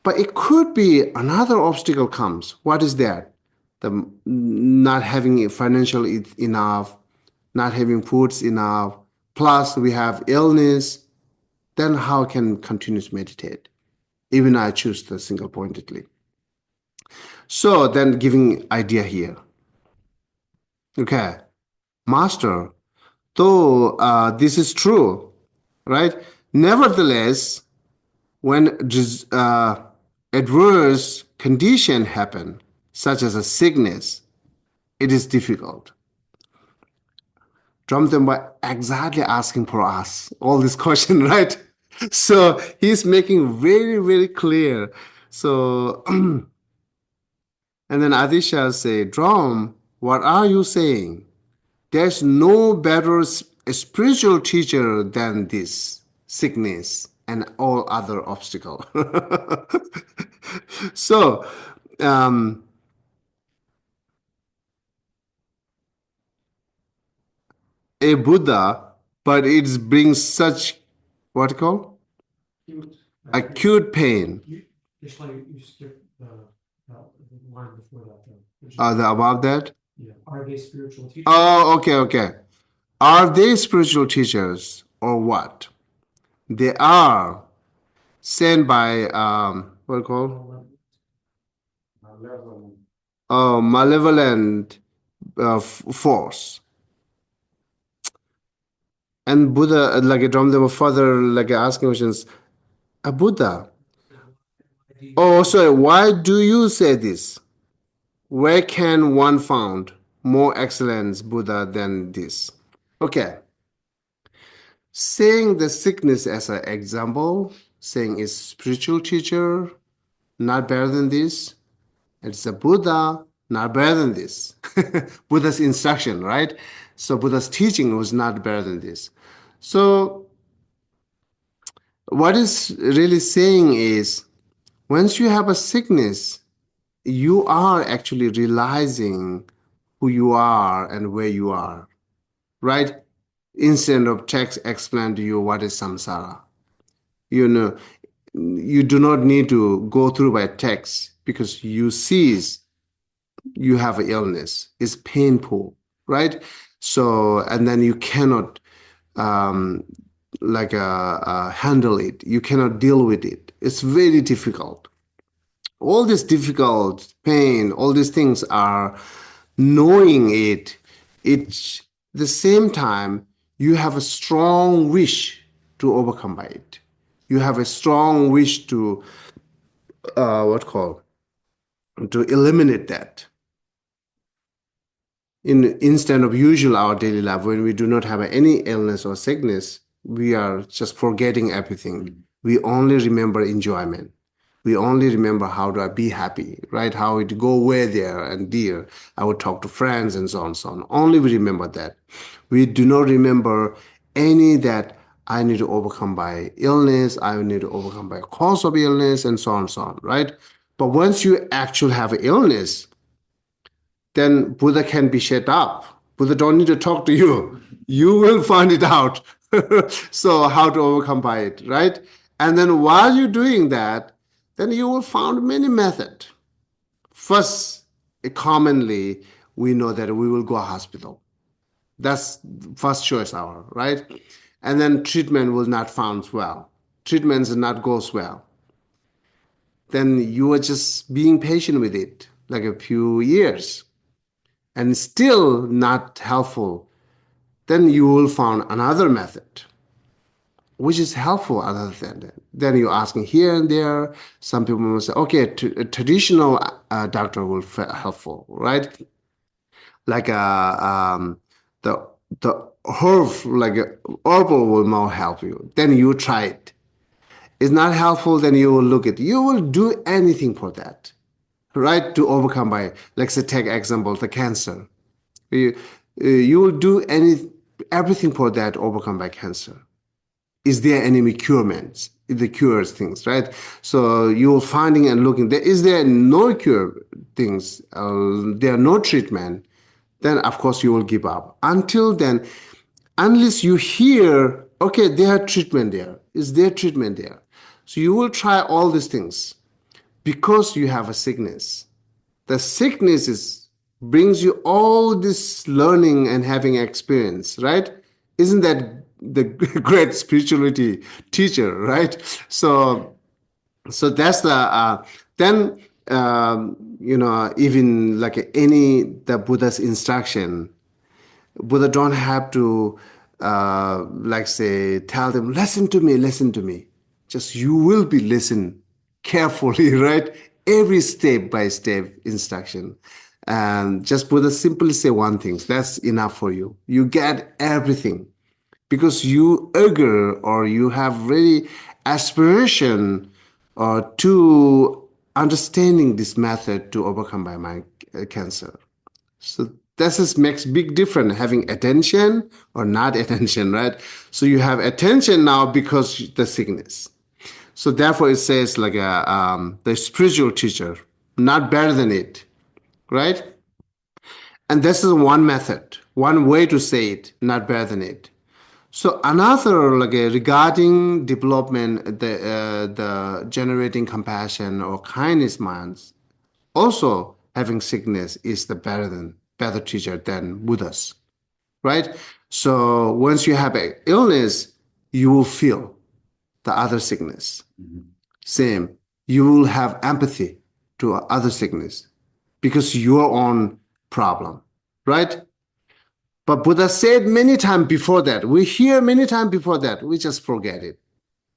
But it could be another obstacle comes. What is that? The not having financial enough, not having foods enough, plus we have illness. Then how can continue to meditate? Even I choose the single pointedly. So then giving idea here. Okay, master, though this is true, right? Nevertheless, when adverse condition happen, such as a sickness, it is difficult. Drumthamba exactly asking for us all this question, right? So he's making very, very clear. So, and then Adisha say, Drum, what are you saying? There's no better spiritual teacher than this sickness and all other obstacle. So, um, a Buddha but it brings such, what you call? Acute. Acute pain. Just like you skipped the line before that, though. Which is- Above that? Yeah, are they spiritual teachers? Oh, okay. Are they spiritual teachers or what? They are sent by, what do you call? Malevolent. Malevolent force. And Buddha, like Ramdeva further, like asking questions, a Buddha. Oh, sorry, why do you say this? Where can one found more excellence Buddha than this? Okay. Saying the sickness as an example, saying is spiritual teacher, not better than this. It's a Buddha, not better than this. Buddha's instruction, right? So Buddha's teaching was not better than this. So what is really saying is, once you have a sickness, you are actually realizing who you are and where you are, right? Instead of text explain to you what is samsara. You know, you do not need to go through by text because you sees you have an illness. It's painful, right? So, and then you cannot handle it. You cannot deal with it. It's very difficult. All this difficult pain, all these things are knowing it. It's the same time you have a strong wish to overcome by it. You have a strong wish to to eliminate that. Instead of usual our daily life, when we do not have any illness or sickness, we are just forgetting everything. We only remember enjoyment. We only remember how to be happy, right? How to go away there and dear. I would talk to friends and so on, so on. Only we remember that. We do not remember any that I need to overcome by illness, I need to overcome by cause of illness, and so on, right? But once you actually have an illness, then Buddha can be shut up. Buddha don't need to talk to you. You will find it out. So how to overcome by it, right? And then while you're doing that, then you will find many methods. First, commonly, we know that we will go to hospital. That's first choice our, right? And then treatment will not found well. Treatments not goes well. Then you are just being patient with it, like a few years, and still not helpful. Then you will find another method, which is helpful other than that. Then you're asking here and there. Some people will say, okay, a traditional doctor will be helpful, right? Like the the herb, like herbal will more help you. Then you try it. It's not helpful, then you will look at. You will do anything for that, right? To overcome by, like say, take example, the cancer. You will do everything for that overcome by cancer. Is there any curements? The cures things, right? So you will finding and looking. Is there no cure things? There are no treatment. Then of course you will give up. Until then, unless you hear, okay, there are treatment there. Is there treatment there? So you will try all these things because you have a sickness. The sickness brings you all this learning and having experience, right? Isn't that the great spirituality teacher, right? So that's then even like the Buddha's instruction, Buddha don't have to like say tell them listen to me. Just you will be listen carefully, right? Every step by step instruction. And just Buddha simply say one thing. That's enough for you. You get everything because you eager or you have really aspiration to understanding this method to overcome by my cancer. So this makes big difference having attention or not attention, right? So you have attention now because the sickness. So therefore it says like the spiritual teacher, not better than it, right? And this is one method, one way to say it, not better than it. So another like regarding development, the generating compassion or kindness minds, also having sickness is the better teacher than Buddhas, right? So once you have an illness, you will feel the other sickness. Same, you will have empathy to other sickness because your own problem, right? But Buddha said many times before that, we hear many times before that, we just forget it.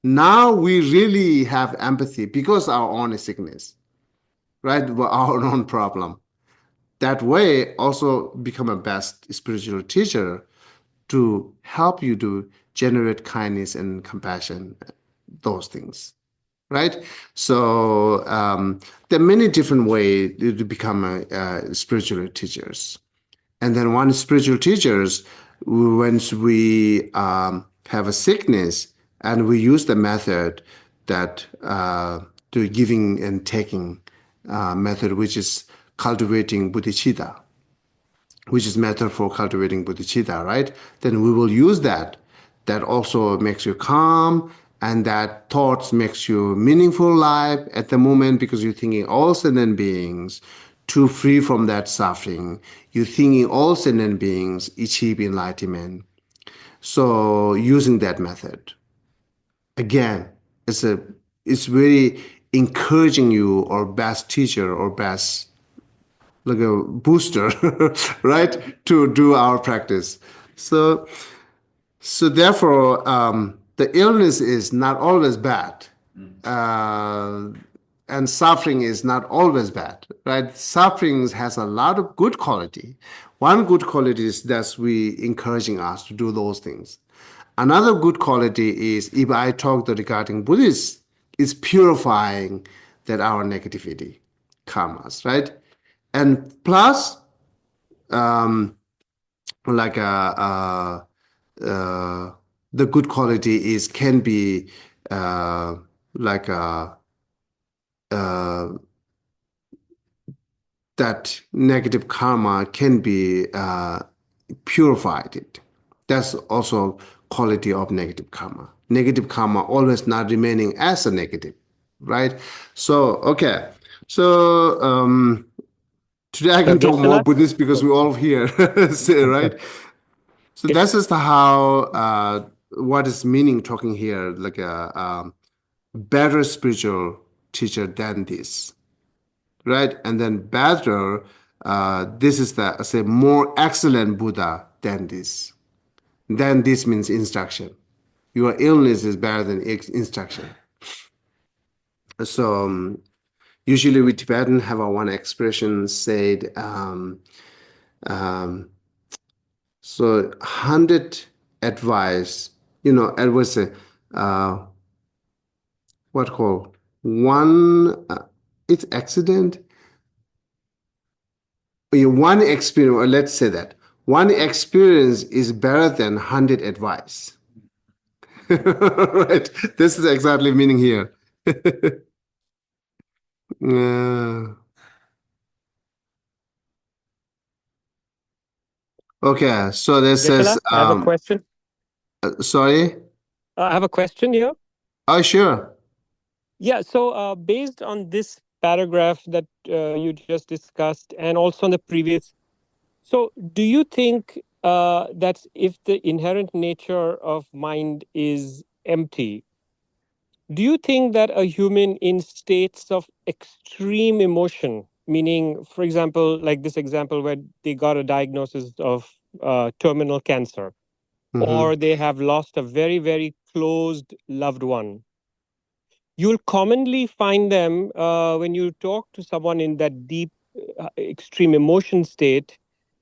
Now we really have empathy because our own sickness, right? Our own problem. That way also become a best spiritual teacher to help you to generate kindness and compassion, those things, right? So there are many different ways to become a spiritual teachers. And then one spiritual teachers, once we have a sickness and we use the method that to giving and taking method, which is cultivating bodhicitta, which is method for cultivating bodhicitta, right? Then we will use that. That also makes you calm, and that thoughts makes you meaningful life at the moment because you're thinking all sentient beings to free from that suffering. You're thinking all sentient beings achieve enlightenment. So using that method again, it's a it's very encouraging you or best teacher or best like a booster, right, to do our practice. So therefore, the illness is not always bad, uh, and suffering is not always bad, right? Suffering has a lot of good quality. One good quality is that we encouraging us to do those things. Another good quality is if I talk regarding Buddhists, is purifying that our negativity, karmas, right? And plus, like the good quality is can be uh, like uh, that negative karma can be purified. That's also quality of negative karma. Negative karma always not remaining as a negative, right? So okay, so today I can talk more Geshe-la? Buddhist because we're all here, right? So that's just how what is meaning talking here, like a better spiritual teacher than this, right? And then better, this is the say more excellent Buddha than this. Then this means instruction. Your illness is better than instruction. So usually we Tibetan have a one expression said. So 100 advice, it was a what called one. It's accident. One experience, or let's say that one experience is better than 100 advice. Right. This is exactly meaning here. Uh, okay. So this says, Geshe-la, I have a question. sorry. I have a question here. Oh, sure. Yeah, so based on this paragraph that you just discussed, and also on the previous, so do you think that if the inherent nature of mind is empty, do you think that a human in states of extreme emotion, meaning, for example, like this example where they got a diagnosis of terminal cancer, or they have lost a very, very closed loved one, you'll commonly find them when you talk to someone in that deep, extreme emotion state,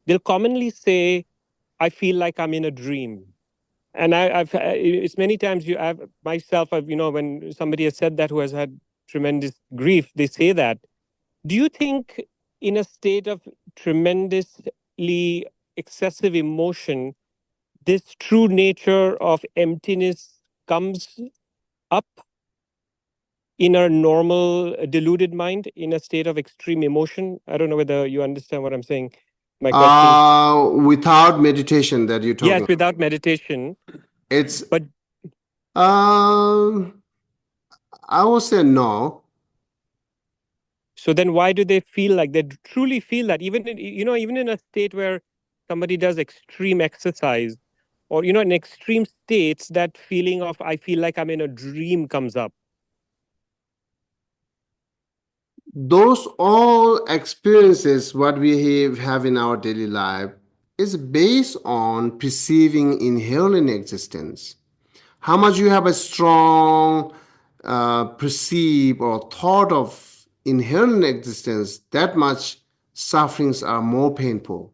they'll commonly say, I feel like I'm in a dream. And it's many times I've myself, when somebody has said that who has had tremendous grief, they say that. Do you think in a state of tremendously excessive emotion, this true nature of emptiness comes up in a normal deluded mind in a state of extreme emotion? I don't know whether you understand what I'm saying. My question. Without meditation that you're talking Yes, without meditation. It's But I would say no. so then why do they feel like they truly feel that even in, even in a state where somebody does extreme exercise or in extreme states, that feeling of I feel like I'm in a dream comes up. Those all experiences what we have in our daily life is based on perceiving inherent existence. How much you have a strong perceive or thought of inherent existence, that much sufferings are more painful.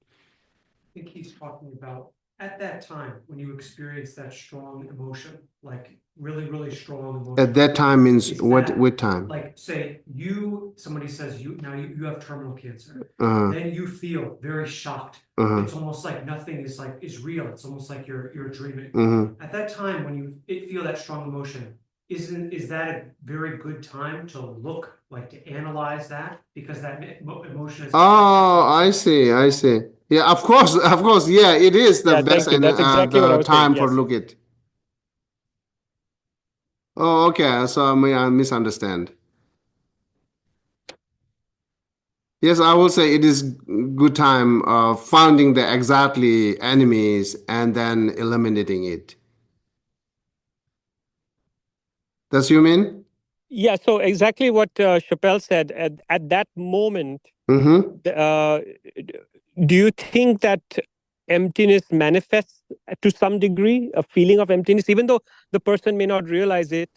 I think he's talking about at that time when you experience that strong emotion, like really, really strong emotion. At that time means Is what? that- What time? Like say somebody says you have terminal cancer, Uh-huh. then you feel very shocked. Uh-huh. It's almost like nothing is real. It's almost like you're dreaming. Mm-hmm. At that time when you feel that strong emotion, is that a very good time to look, like to analyze that? Because that emotion is. Oh, I see. I see. Yeah, of course, of course. Yeah, it is the Yeah, best thank you. and That's exactly what I the was saying. time for Yes. look it. Oh, okay. So I misunderstand. Yes, I will say it is good time finding the exactly enemies and then eliminating it. Does you mean? Yeah, so exactly what Chappelle said at that moment. Mm-hmm. Do you think that emptiness manifests to some degree, a feeling of emptiness, even though the person may not realize it,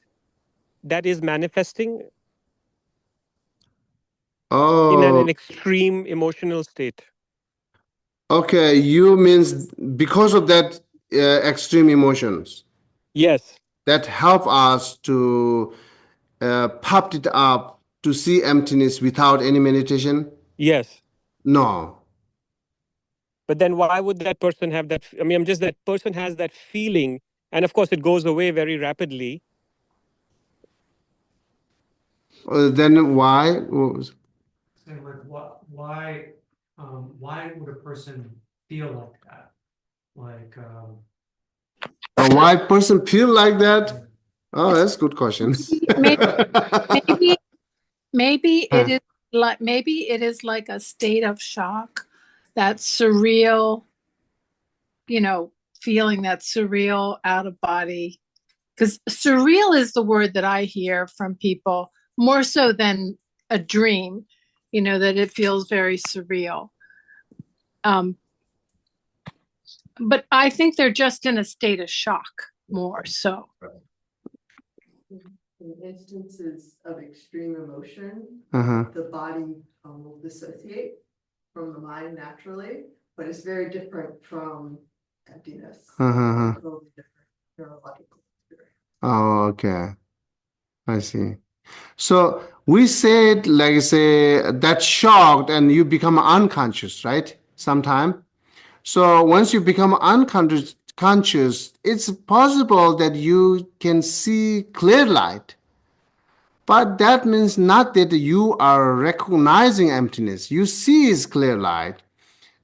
that is manifesting in an Oh, extreme emotional state? okay. You means because of that extreme emotions Yes, that help us to popped it up to see emptiness without any meditation? yes. No. But then why would that person have that? I mean, I'm just that person has that feeling, and of course, it goes away very rapidly. Then why? Saying like why would a person feel like that? Like Why person feel like that? Oh, that's a good question. Maybe, maybe, maybe it is like a state of shock, that surreal, feeling that surreal out of body. Because surreal is the word that I hear from people more so than a dream, that it feels very surreal. But I think they're just in a state of shock more so. In instances of extreme emotion, Uh-huh. the body will dissociate from the mind naturally, but it's very different from emptiness. Uh-huh. Totally different neurological experience. Oh, okay. I see. So we said, like, say, that shocked and you become unconscious, right? Sometime. So once you become conscious, it's possible that you can see clear light. But that means not that you are recognizing emptiness. You see is clear light,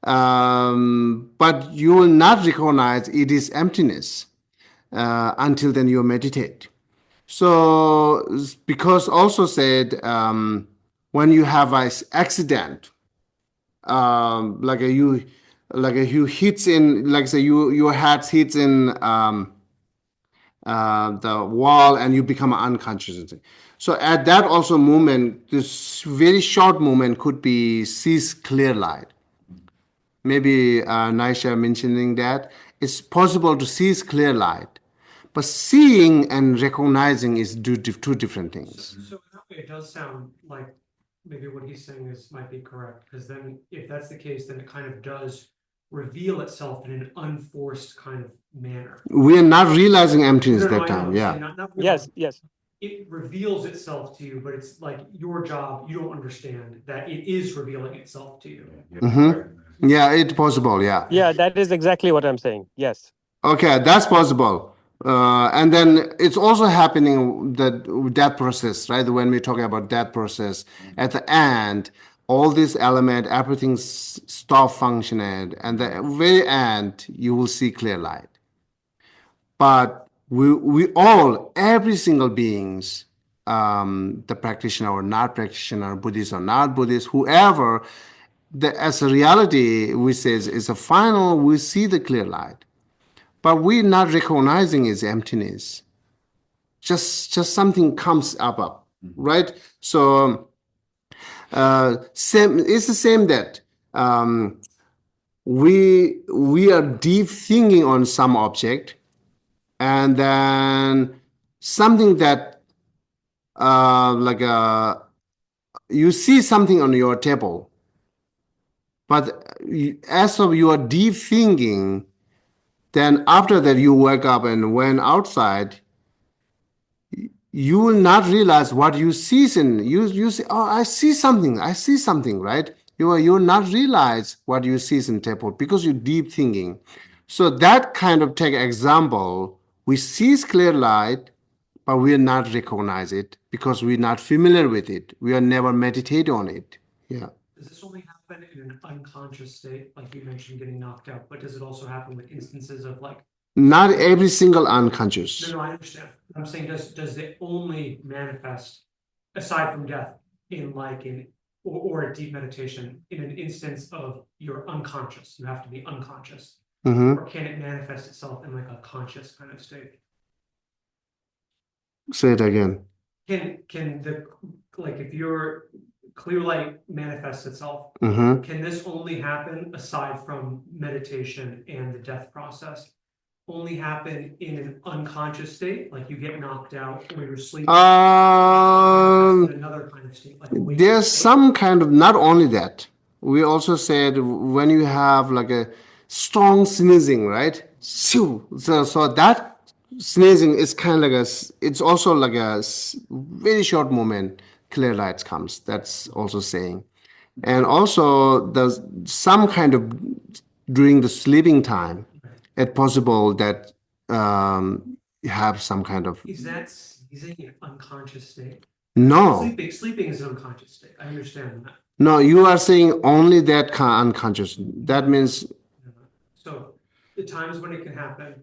but you will not recognize it is emptiness until then you meditate. So because also said when you have an accident, like you hits in, like say your head hits in the wall and you become unconscious. So at that also moment, this very short moment could be sees clear light. Maybe Naisha mentioning that it's possible to see clear light, but seeing and recognizing is two different things. So in that way, it does sound like maybe what he's saying might be correct, because then if that's the case, then it kind of does reveal itself in an unforced kind of manner. We are not realizing emptiness No, that I know, time. I'm Yeah. saying not Yes, yes. it reveals itself to you, but it's like your job, you don't understand that it is revealing itself to you. Mm-hmm. Yeah, it's possible. Yeah. Yeah, that is exactly what I'm saying. Yes. Okay, that's possible. And then it's also happening that process, right? When we're talking about that process, at the end, all this element, everything stop functioning, and the very end, you will see clear light. but we all, every single beings, the practitioner or not practitioner, Buddhist or not Buddhist, whoever, as a reality, we say is a final, we see the clear light, but we're not recognizing its emptiness. Just something comes up, right? So same, it's the same that we are deep thinking on some object, and then something that you see something on your table, but as of your deep thinking, then after that you wake up and went outside, you will not realize what you see. You say, oh, I see something, right? You'll not realize what you see in table because you're deep thinking. So that kind of take example, we see clear light, but we are not recognize it because we're not familiar with it. We are never meditate on it. Yeah. Does this only happen in an unconscious state, like you mentioned getting knocked out, but does it also happen with instances of like? Not every single unconscious. No, I understand. I'm saying, does it only manifest, aside from death, in like or a deep meditation, in an instance of you're unconscious, you have to be unconscious? Mm-hmm. Or can it manifest itself in like a conscious kind of state? Say it again. Can the, like if your clear light manifests itself, Mm-hmm. can this only happen aside from meditation and the death process? Only happen in an unconscious state, like you get knocked out or you're sleeping? In another kind of state, like a waking There's state? some kind of, not only that, we also said when you have like a strong sneezing, right? So that sneezing is kind of like it's also like a very short moment, clear light comes. That's also saying. And also there's some kind of during the sleeping time, it's possible that you have some kind of. Is that sneezing an unconscious state? No. Sleeping is an unconscious state. I understand that. No, you are saying only that unconscious. That means. So the times when it can happen,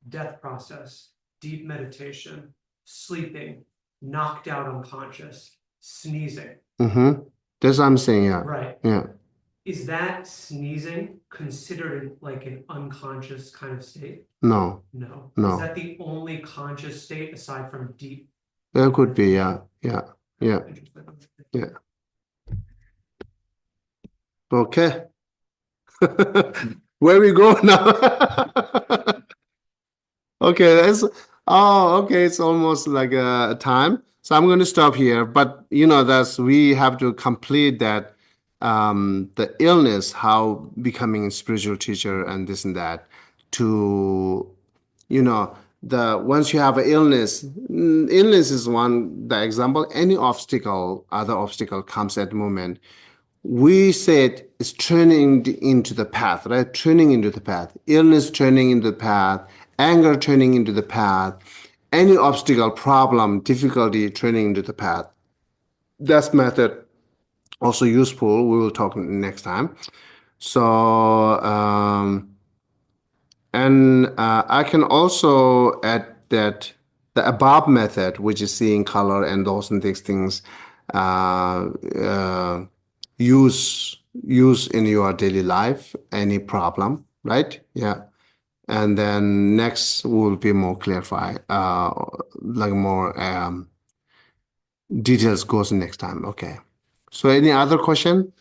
death process, deep meditation, sleeping, knocked out unconscious, sneezing. Mm-hmm. That's what I'm saying, yeah. Right. Yeah. Is that sneezing considered like an unconscious kind of state? No. No. No. Is that the only conscious state aside from deep? There could be, yeah. Yeah. Yeah. Yeah. Okay. Where we go now? Okay, okay, it's almost like a time. So I'm going to stop here, but that's we have to complete that the illness, how becoming a spiritual teacher and this and that to the once you have an illness, illness is one the example, any obstacle, other obstacle comes at the moment. We said it's turning into the path, right? Turning into the path. Illness turning into the path. Anger turning into the path. Any obstacle, problem, difficulty turning into the path. That method also useful. We will talk next time. So, I can also add that the above method, which is seeing color and those and these things, use in your daily life, any problem, right? Yeah. And then next will be more clarify, like more details goes next time. Okay. So any other question?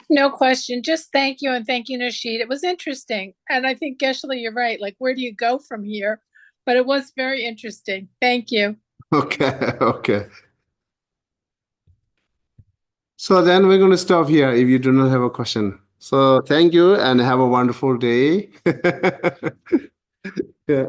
No question. Just thank you, and thank you, Nasheed. It was interesting. And I think, Geshe, you're right. Like, where do you go from here? But it was very interesting. Thank you. Okay. Okay. So then we're going to stop here if you do not have a question. So thank you and have a wonderful day. Yeah.